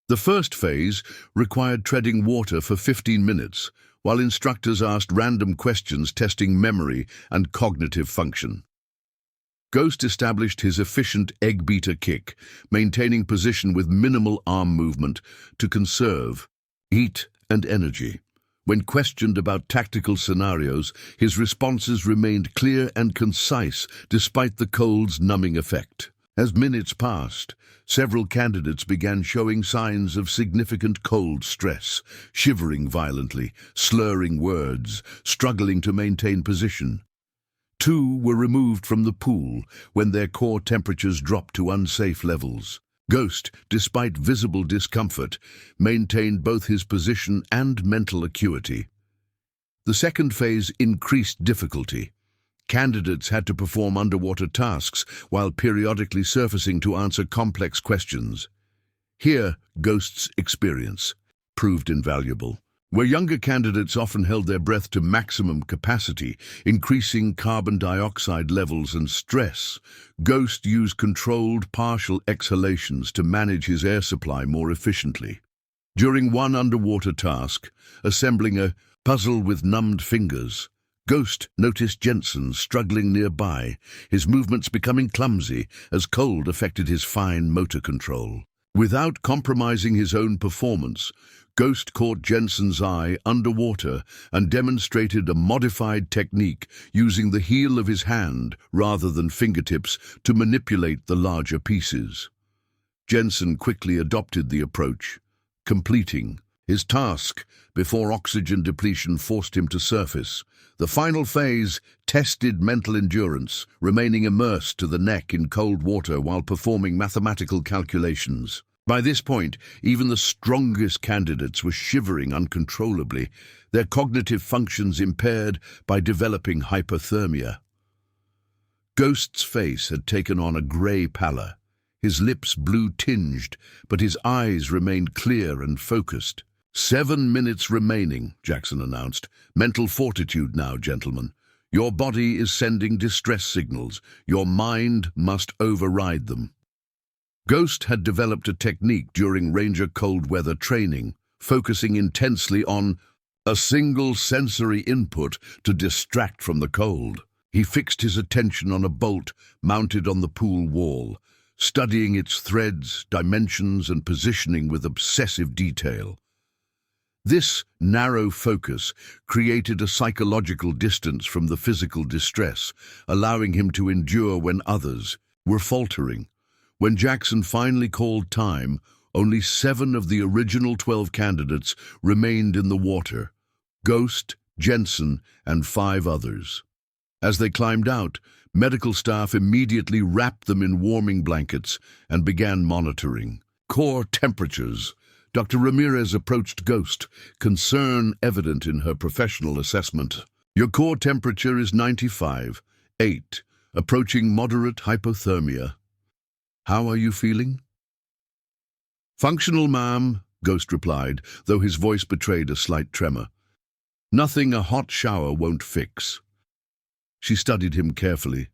The first phase required treading water for 15 minutes, while instructors asked random questions testing memory and cognitive function. Ghost established his efficient egg beater kick, maintaining position with minimal arm movement to conserve heat and energy. When questioned about tactical scenarios, his responses remained clear and concise despite the cold's numbing effect. As minutes passed, several candidates began showing signs of significant cold stress, shivering violently, slurring words, struggling to maintain position. 2 were removed from the pool when their core temperatures dropped to unsafe levels. Ghost, despite visible discomfort, maintained both his position and mental acuity. The second phase increased difficulty. Candidates had to perform underwater tasks while periodically surfacing to answer complex questions. Here, Ghost's experience proved invaluable. Where younger candidates often held their breath to maximum capacity, increasing carbon dioxide levels and stress, Ghost used controlled partial exhalations to manage his air supply more efficiently. During one underwater task, assembling a puzzle with numbed fingers, Ghost noticed Jensen struggling nearby, his movements becoming clumsy as cold affected his fine motor control. Without compromising his own performance, Ghost caught Jensen's eye underwater and demonstrated a modified technique using the heel of his hand rather than fingertips to manipulate the larger pieces. Jensen quickly adopted the approach, completing his task before oxygen depletion forced him to surface. The final phase tested mental endurance, remaining immersed to the neck in cold water while performing mathematical calculations. By this point, even the strongest candidates were shivering uncontrollably, their cognitive functions impaired by developing hypothermia. Ghost's face had taken on a grey pallor, his lips blue-tinged, but his eyes remained clear and focused. 7 minutes remaining, Jackson announced. Mental fortitude now, gentlemen. Your body is sending distress signals. Your mind must override them. Ghost had developed a technique during Ranger cold weather training, focusing intensely on a single sensory input to distract from the cold. He fixed his attention on a bolt mounted on the pool wall, studying its threads, dimensions, and positioning with obsessive detail. This narrow focus created a psychological distance from the physical distress, allowing him to endure when others were faltering. When Jackson finally called time, only 7 of the original 12 candidates remained in the water: Ghost, Jensen, and 5 others. As they climbed out, medical staff immediately wrapped them in warming blankets and began monitoring core temperatures. Dr. Ramirez approached Ghost, concern evident in her professional assessment. Your core temperature is 95.8, approaching moderate hypothermia. How are you feeling? Functional, ma'am, Ghost replied, though his voice betrayed a slight tremor. Nothing a hot shower won't fix. She studied him carefully.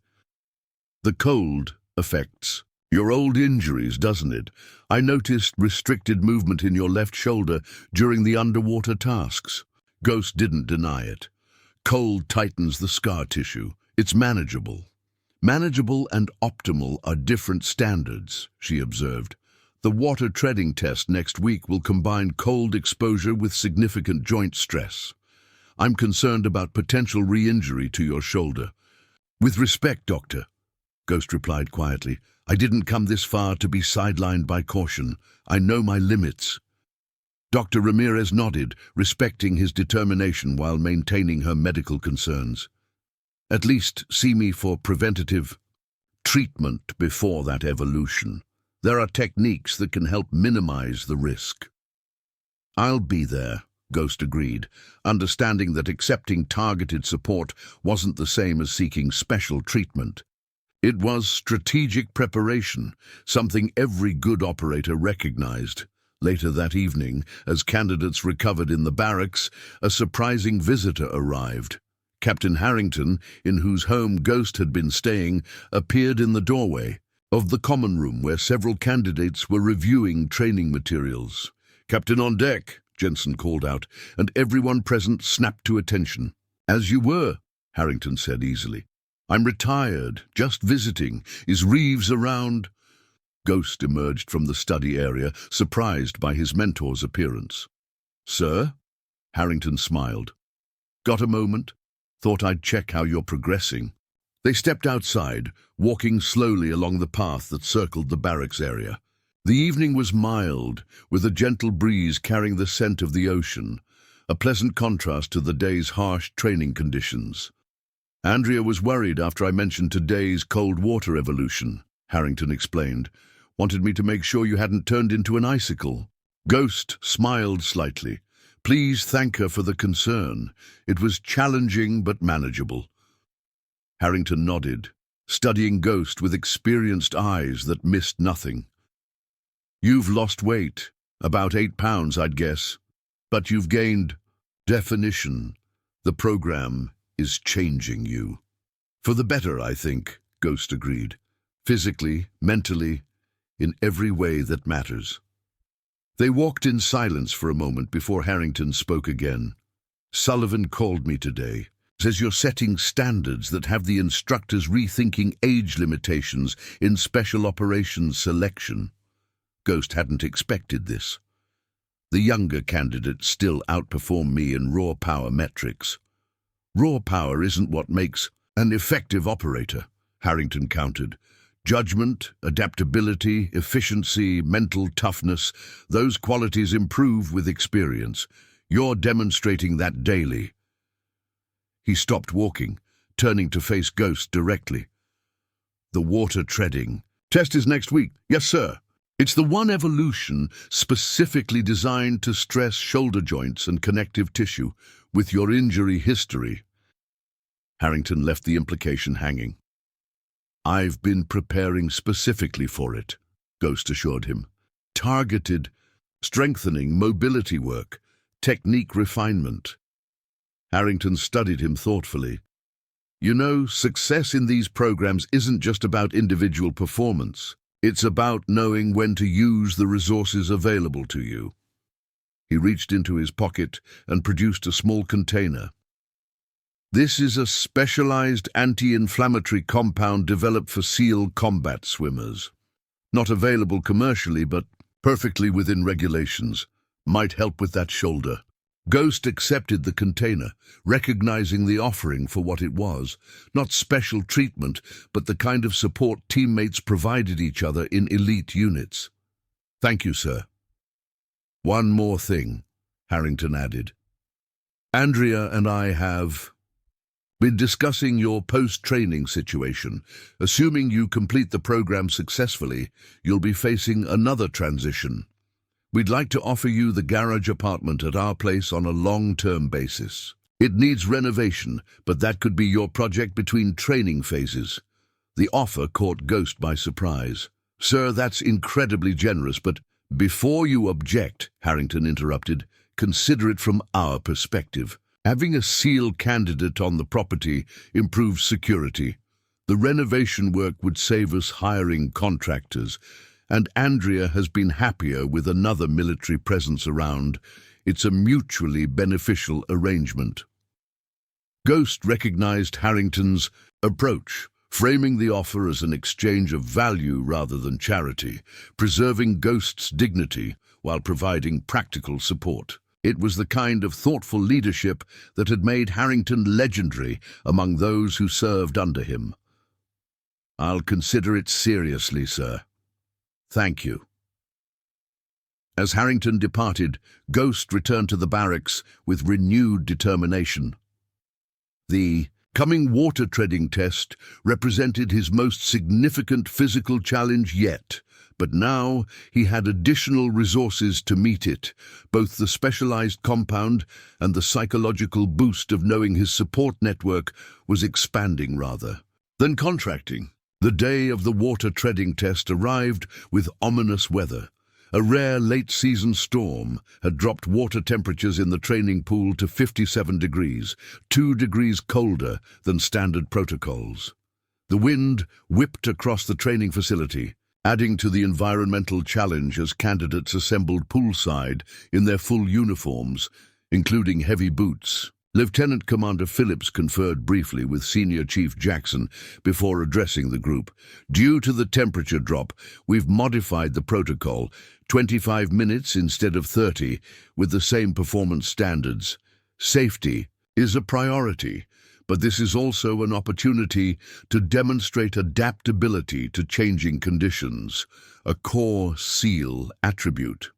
The cold affects your old injuries, doesn't it? I noticed restricted movement in your left shoulder during the underwater tasks. Ghost didn't deny it. Cold tightens the scar tissue. It's manageable. Manageable and optimal are different standards, she observed. The water treading test next week will combine cold exposure with significant joint stress. I'm concerned about potential re-injury to your shoulder. With respect, Doctor, Ghost replied quietly. I didn't come this far to be sidelined by caution. I know my limits. Dr. Ramirez nodded, respecting his determination while maintaining her medical concerns. At least see me for preventative treatment before that evolution. There are techniques that can help minimize the risk. I'll be there, Ghost agreed, understanding that accepting targeted support wasn't the same as seeking special treatment. It was strategic preparation, something every good operator recognized. Later that evening, as candidates recovered in the barracks, a surprising visitor arrived. Captain Harrington, in whose home Ghost had been staying, appeared in the doorway of the common room where several candidates were reviewing training materials. "Captain on deck," Jensen called out, and everyone present snapped to attention. "As you were," Harrington said easily. "I'm retired, just visiting. Is Reeves around?" Ghost emerged from the study area, surprised by his mentor's appearance. "Sir?" Harrington smiled. "Got a moment? Thought I'd check how you're progressing." They stepped outside, walking slowly along the path that circled the barracks area. The evening was mild, with a gentle breeze carrying the scent of the ocean, a pleasant contrast to the day's harsh training conditions. Andrea was worried after I mentioned today's cold water evolution, Harrington explained. Wanted me to make sure you hadn't turned into an icicle. Ghost smiled slightly. Please thank her for the concern. It was challenging but manageable. Harrington nodded, studying Ghost with experienced eyes that missed nothing. You've lost weight, about 8 pounds, I'd guess. But you've gained definition. The program is changing you. For the better, I think, Ghost agreed. Physically, mentally, in every way that matters. They walked in silence for a moment before Harrington spoke again. Sullivan called me today. Says you're setting standards that have the instructors rethinking age limitations in special operations selection. Ghost hadn't expected this. The younger candidates still outperform me in raw power metrics. Raw power isn't what makes an effective operator, Harrington countered. Judgment, adaptability, efficiency, mental toughness, those qualities improve with experience. You're demonstrating that daily. He stopped walking, turning to face Ghost directly. The water treading. Test is next week. Yes, sir. It's the one evolution specifically designed to stress shoulder joints and connective tissue with your injury history. Harrington left the implication hanging. I've been preparing specifically for it, Ghost assured him. Targeted, strengthening mobility work, technique refinement. Harrington studied him thoughtfully. You know, success in these programs isn't just about individual performance. It's about knowing when to use the resources available to you. He reached into his pocket and produced a small container. This is a specialized anti-inflammatory compound developed for SEAL combat swimmers. Not available commercially, but perfectly within regulations. Might help with that shoulder. Ghost accepted the container, recognizing the offering for what it was. Not special treatment, but the kind of support teammates provided each other in elite units. Thank you, sir. One more thing, Harrington added. Andrea and I have been discussing your post-training situation. Assuming you complete the program successfully, you'll be facing another transition. We'd like to offer you the garage apartment at our place on a long-term basis. It needs renovation, but that could be your project between training phases. The offer caught Ghost by surprise. Sir, that's incredibly generous, but before you object, Harrington interrupted, consider it from our perspective. Having a SEAL candidate on the property improves security. The renovation work would save us hiring contractors, and Andrea has been happier with another military presence around. It's a mutually beneficial arrangement. Ghost recognized Harrington's approach, framing the offer as an exchange of value rather than charity, preserving Ghost's dignity while providing practical support. It was the kind of thoughtful leadership that had made Harrington legendary among those who served under him. I'll consider it seriously, sir. Thank you. As Harrington departed, Ghost returned to the barracks with renewed determination. The coming water treading test represented his most significant physical challenge yet, but now he had additional resources to meet it, both the specialized compound and the psychological boost of knowing his support network was expanding rather than contracting. The day of the water treading test arrived with ominous weather. A rare late-season storm had dropped water temperatures in the training pool to 57 degrees, 2 degrees colder than standard protocols. The wind whipped across the training facility, adding to the environmental challenge as candidates assembled poolside in their full uniforms, including heavy boots. Lieutenant Commander Phillips conferred briefly with Senior Chief Jackson before addressing the group. Due to the temperature drop, we've modified the protocol, 25 minutes instead of 30, with the same performance standards. Safety is a priority, but this is also an opportunity to demonstrate adaptability to changing conditions, a core SEAL attribute.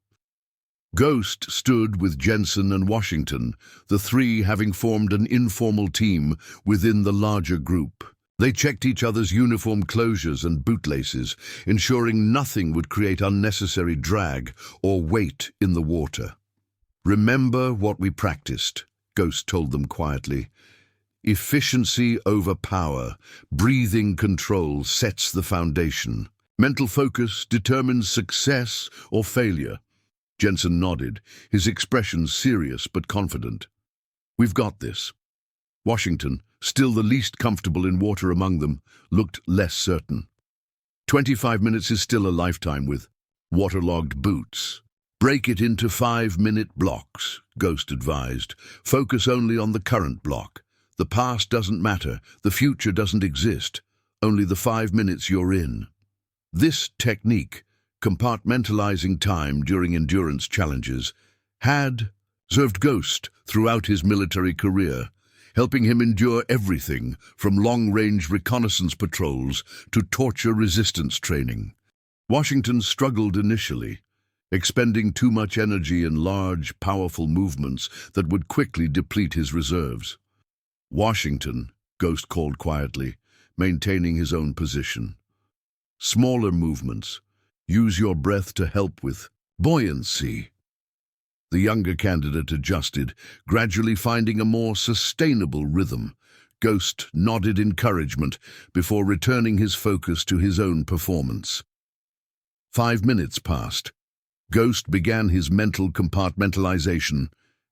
Ghost stood with Jensen and Washington, the three having formed an informal team within the larger group. They checked each other's uniform closures and bootlaces, ensuring nothing would create unnecessary drag or weight in the water. "Remember what we practiced," Ghost told them quietly. "Efficiency over power, breathing control sets the foundation. Mental focus determines success or failure." Jensen nodded, his expression serious but confident. "We've got this." Washington, still the least comfortable in water among them, looked less certain. 25 minutes is still a lifetime with waterlogged boots. "Break it into 5-minute blocks," Ghost advised. "Focus only on the current block. The past doesn't matter, the future doesn't exist, only the 5 minutes you're in." This technique, compartmentalizing time during endurance challenges, had served Ghost throughout his military career, helping him endure everything from long-range reconnaissance patrols to torture resistance training. Washington struggled initially, expending too much energy in large, powerful movements that would quickly deplete his reserves. "Washington," Ghost called quietly, maintaining his own position. "Smaller movements. Use your breath to help with buoyancy." The younger candidate adjusted, gradually finding a more sustainable rhythm. Ghost nodded encouragement before returning his focus to his own performance. 5 minutes passed. Ghost began his mental compartmentalization,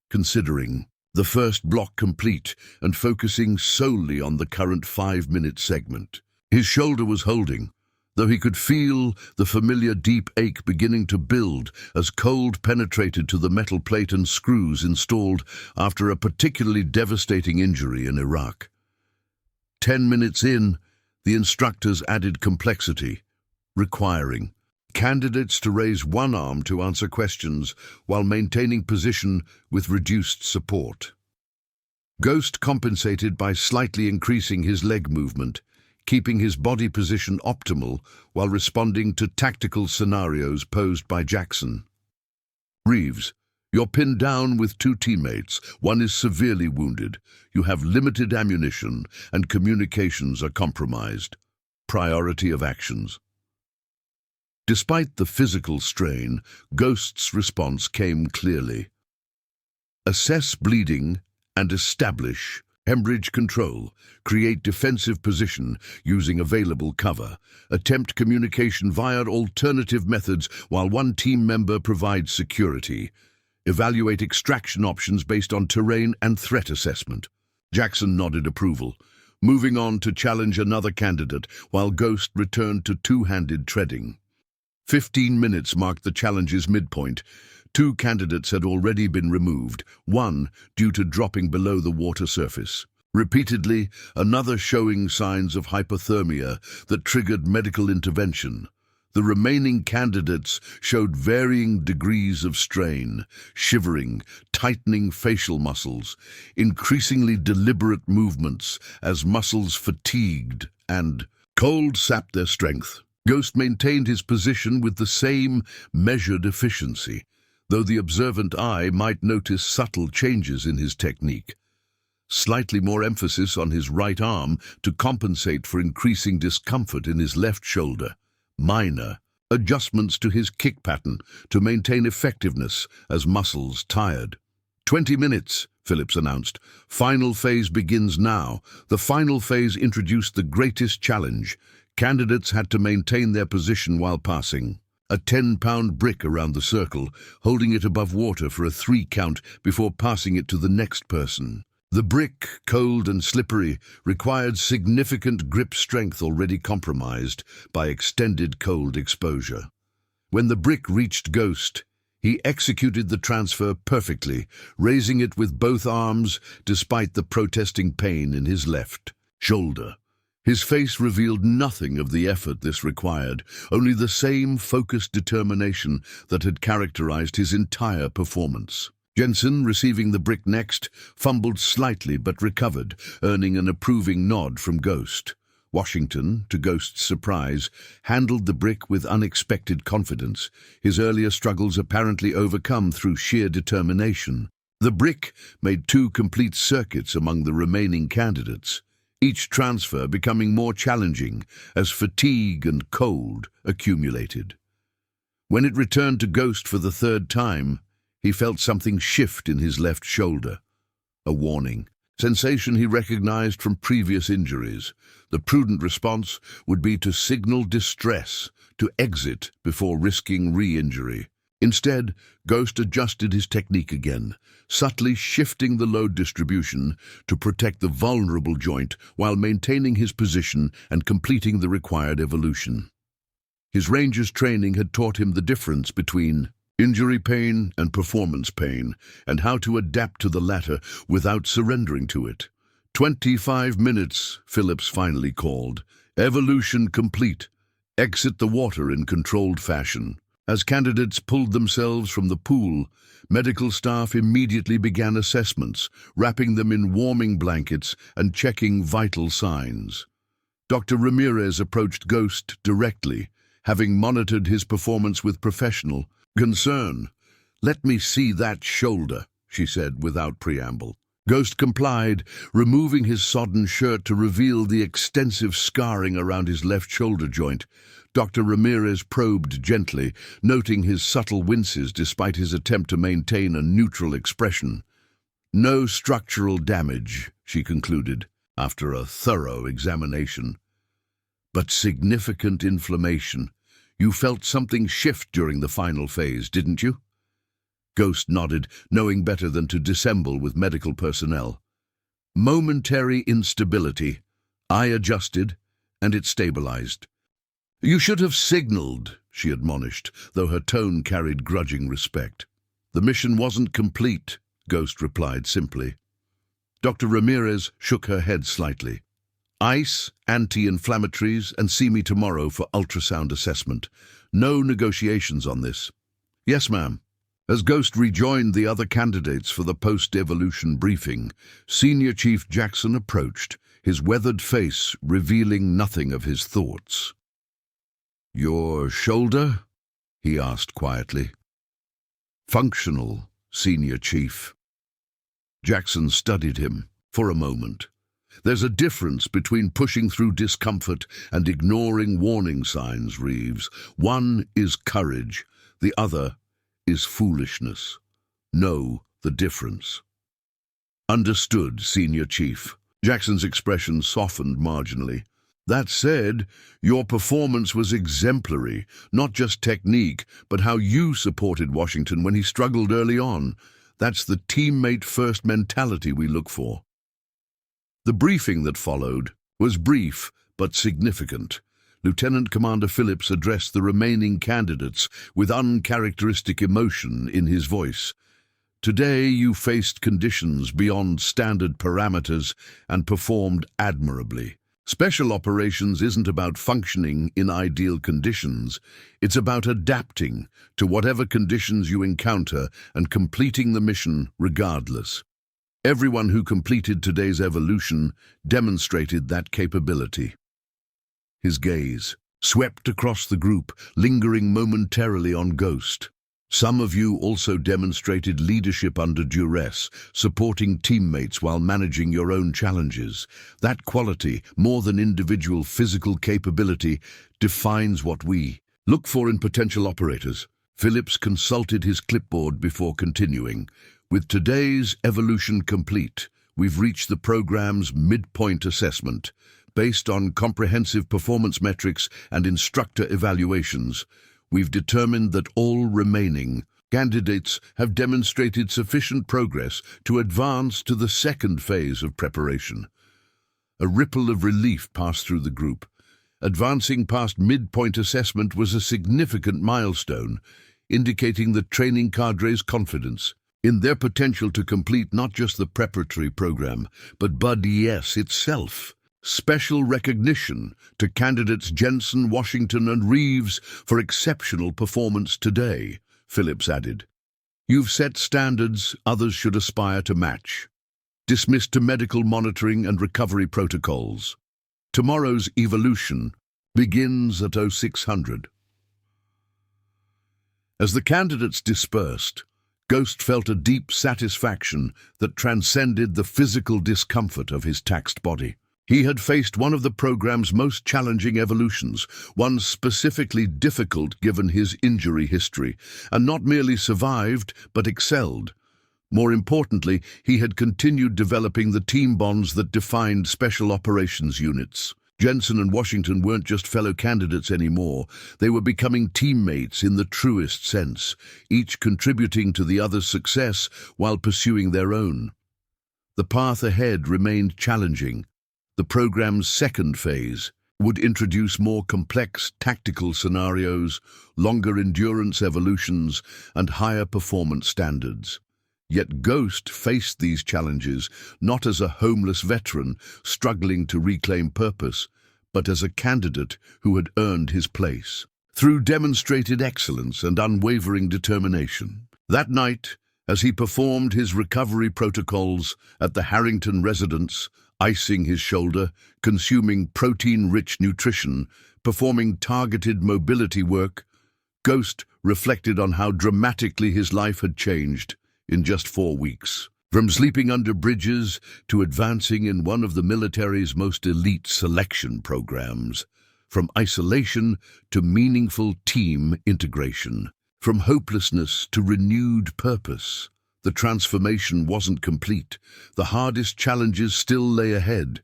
considering the first block complete and focusing solely on the current 5-minute segment. His shoulder was holding, though he could feel the familiar deep ache beginning to build as cold penetrated to the metal plate and screws installed after a particularly devastating injury in Iraq. 10 minutes in, the instructors added complexity, requiring candidates to raise one arm to answer questions while maintaining position with reduced support. Ghost compensated by slightly increasing his leg movement, keeping his body position optimal while responding to tactical scenarios posed by Jackson. "Reeves, you're pinned down with 2 teammates. One is severely wounded. You have limited ammunition and communications are compromised. Priority of actions." Despite the physical strain, Ghost's response came clearly. "Assess bleeding and establish hemorrhage control. Create defensive position using available cover. Attempt communication via alternative methods while one team member provides security. Evaluate extraction options based on terrain and threat assessment." Jackson nodded approval, moving on to challenge another candidate while Ghost returned to two-handed treading. 15 minutes marked the challenge's midpoint. 2 candidates had already been removed, one due to dropping below the water surface. Repeatedly, another showing signs of hypothermia that triggered medical intervention. The remaining candidates showed varying degrees of strain, shivering, tightening facial muscles, increasingly deliberate movements as muscles fatigued and cold sapped their strength. Ghost maintained his position with the same measured efficiency, though the observant eye might notice subtle changes in his technique. Slightly more emphasis on his right arm to compensate for increasing discomfort in his left shoulder. Minor adjustments to his kick pattern to maintain effectiveness as muscles tired. 20 minutes, Phillips announced. "Final phase begins now." The final phase introduced the greatest challenge. Candidates had to maintain their position while passing a 10-pound brick around the circle, holding it above water for a 3 count before passing it to the next person. The brick, cold and slippery, required significant grip strength already compromised by extended cold exposure. When the brick reached Ghost, he executed the transfer perfectly, raising it with both arms despite the protesting pain in his left shoulder. His face revealed nothing of the effort this required, only the same focused determination that had characterized his entire performance. Jensen, receiving the brick next, fumbled slightly but recovered, earning an approving nod from Ghost. Washington, to Ghost's surprise, handled the brick with unexpected confidence, his earlier struggles apparently overcome through sheer determination. The brick made 2 complete circuits among the remaining candidates, each transfer becoming more challenging as fatigue and cold accumulated. When it returned to Ghost for the 3rd time, he felt something shift in his left shoulder. A warning. Sensation he recognized from previous injuries. The prudent response would be to signal distress, to exit before risking re-injury. Instead, Ghost adjusted his technique again, subtly shifting the load distribution to protect the vulnerable joint while maintaining his position and completing the required evolution. His Rangers training had taught him the difference between injury pain and performance pain, and how to adapt to the latter without surrendering to it. 25 minutes, Phillips finally called. Evolution complete. Exit the water in controlled fashion. As candidates pulled themselves from the pool, medical staff immediately began assessments, wrapping them in warming blankets and checking vital signs. Dr. Ramirez approached Ghost directly, having monitored his performance with professional concern. "Let me see that shoulder," she said without preamble. Ghost complied, removing his sodden shirt to reveal the extensive scarring around his left shoulder joint. Dr. Ramirez probed gently, noting his subtle winces despite his attempt to maintain a neutral expression. "No structural damage," she concluded, after a thorough examination. "But significant inflammation. You felt something shift during the final phase, didn't you?" Ghost nodded, knowing better than to dissemble with medical personnel. "Momentary instability. I adjusted, and it stabilized." "You should have signaled," she admonished, though her tone carried grudging respect. "The mission wasn't complete," Ghost replied simply. Dr. Ramirez shook her head slightly. "Ice, anti-inflammatories, and see me tomorrow for ultrasound assessment. No negotiations on this." "Yes, ma'am." As Ghost rejoined the other candidates for the post-evolution briefing, Senior Chief Jackson approached, his weathered face revealing nothing of his thoughts. "Your shoulder?" he asked quietly. "Functional, Senior Chief." Jackson studied him for a moment. "There's a difference between pushing through discomfort and ignoring warning signs, Reeves. One is courage, the other is foolishness. Know the difference." "Understood, Senior Chief." Jackson's expression softened marginally. "That said, your performance was exemplary, not just technique, but how you supported Washington when he struggled early on. That's the teammate-first mentality we look for." The briefing that followed was brief but significant. Lieutenant Commander Phillips addressed the remaining candidates with uncharacteristic emotion in his voice. "Today you faced conditions beyond standard parameters and performed admirably. Special operations isn't about functioning in ideal conditions. It's about adapting to whatever conditions you encounter and completing the mission regardless. Everyone who completed today's evolution demonstrated that capability." His gaze swept across the group, lingering momentarily on Ghost. "Some of you also demonstrated leadership under duress, supporting teammates while managing your own challenges. That quality, more than individual physical capability, defines what we look for in potential operators." Phillips consulted his clipboard before continuing. "With today's evolution complete, we've reached the program's midpoint assessment. Based on comprehensive performance metrics and instructor evaluations, we've determined that all remaining candidates have demonstrated sufficient progress to advance to the 2nd phase of preparation." A ripple of relief passed through the group. Advancing past midpoint assessment was a significant milestone, indicating the training cadre's confidence in their potential to complete not just the preparatory program, but BUD-ES itself. "Special recognition to candidates Jensen, Washington, and Reeves for exceptional performance today," Phillips added. "You've set standards others should aspire to match. Dismissed to medical monitoring and recovery protocols." Tomorrow's evolution begins at 0600. As the candidates dispersed, Ghost felt a deep satisfaction that transcended the physical discomfort of his taxed body. He had faced one of the program's most challenging evolutions, one specifically difficult given his injury history, and not merely survived, but excelled. More importantly, he had continued developing the team bonds that defined special operations units. Jensen and Washington weren't just fellow candidates anymore. They were becoming teammates in the truest sense, each contributing to the other's success while pursuing their own. The path ahead remained challenging. The program's second phase would introduce more complex tactical scenarios, longer endurance evolutions, and higher performance standards. Yet Ghost faced these challenges not as a homeless veteran struggling to reclaim purpose, but as a candidate who had earned his place through demonstrated excellence and unwavering determination. That night, as he performed his recovery protocols at the Harrington residence, icing his shoulder, consuming protein-rich nutrition, performing targeted mobility work, Ghost reflected on how dramatically his life had changed in just 4 weeks. From sleeping under bridges to advancing in one of the military's most elite selection programs, from isolation to meaningful team integration, from hopelessness to renewed purpose. The transformation wasn't complete. The hardest challenges still lay ahead,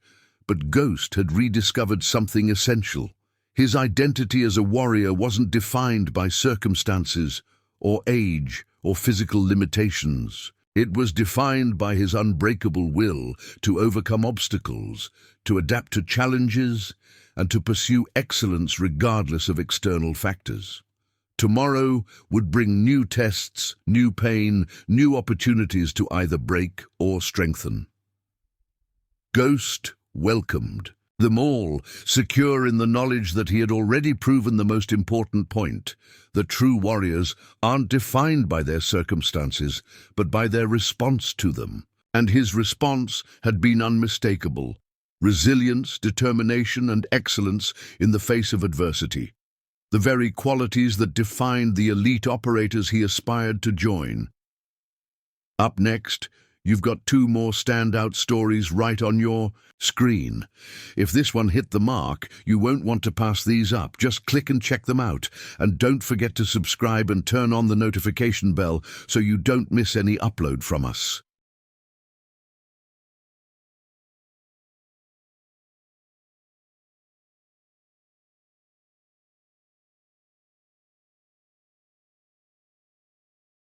but Ghost had rediscovered something essential. His identity as a warrior wasn't defined by circumstances or age or physical limitations. It was defined by his unbreakable will to overcome obstacles, to adapt to challenges, and to pursue excellence regardless of external factors. Tomorrow would bring new tests, new pain, new opportunities to either break or strengthen. Ghost welcomed them all, secure in the knowledge that he had already proven the most important point, that true warriors aren't defined by their circumstances, but by their response to them. And his response had been unmistakable: resilience, determination, and excellence in the face of adversity. The very qualities that defined the elite operators he aspired to join. Up next, you've got 2 more standout stories right on your screen. If this one hit the mark, you won't want to pass these up. Just click and check them out. And don't forget to subscribe and turn on the notification bell so you don't miss any upload from us.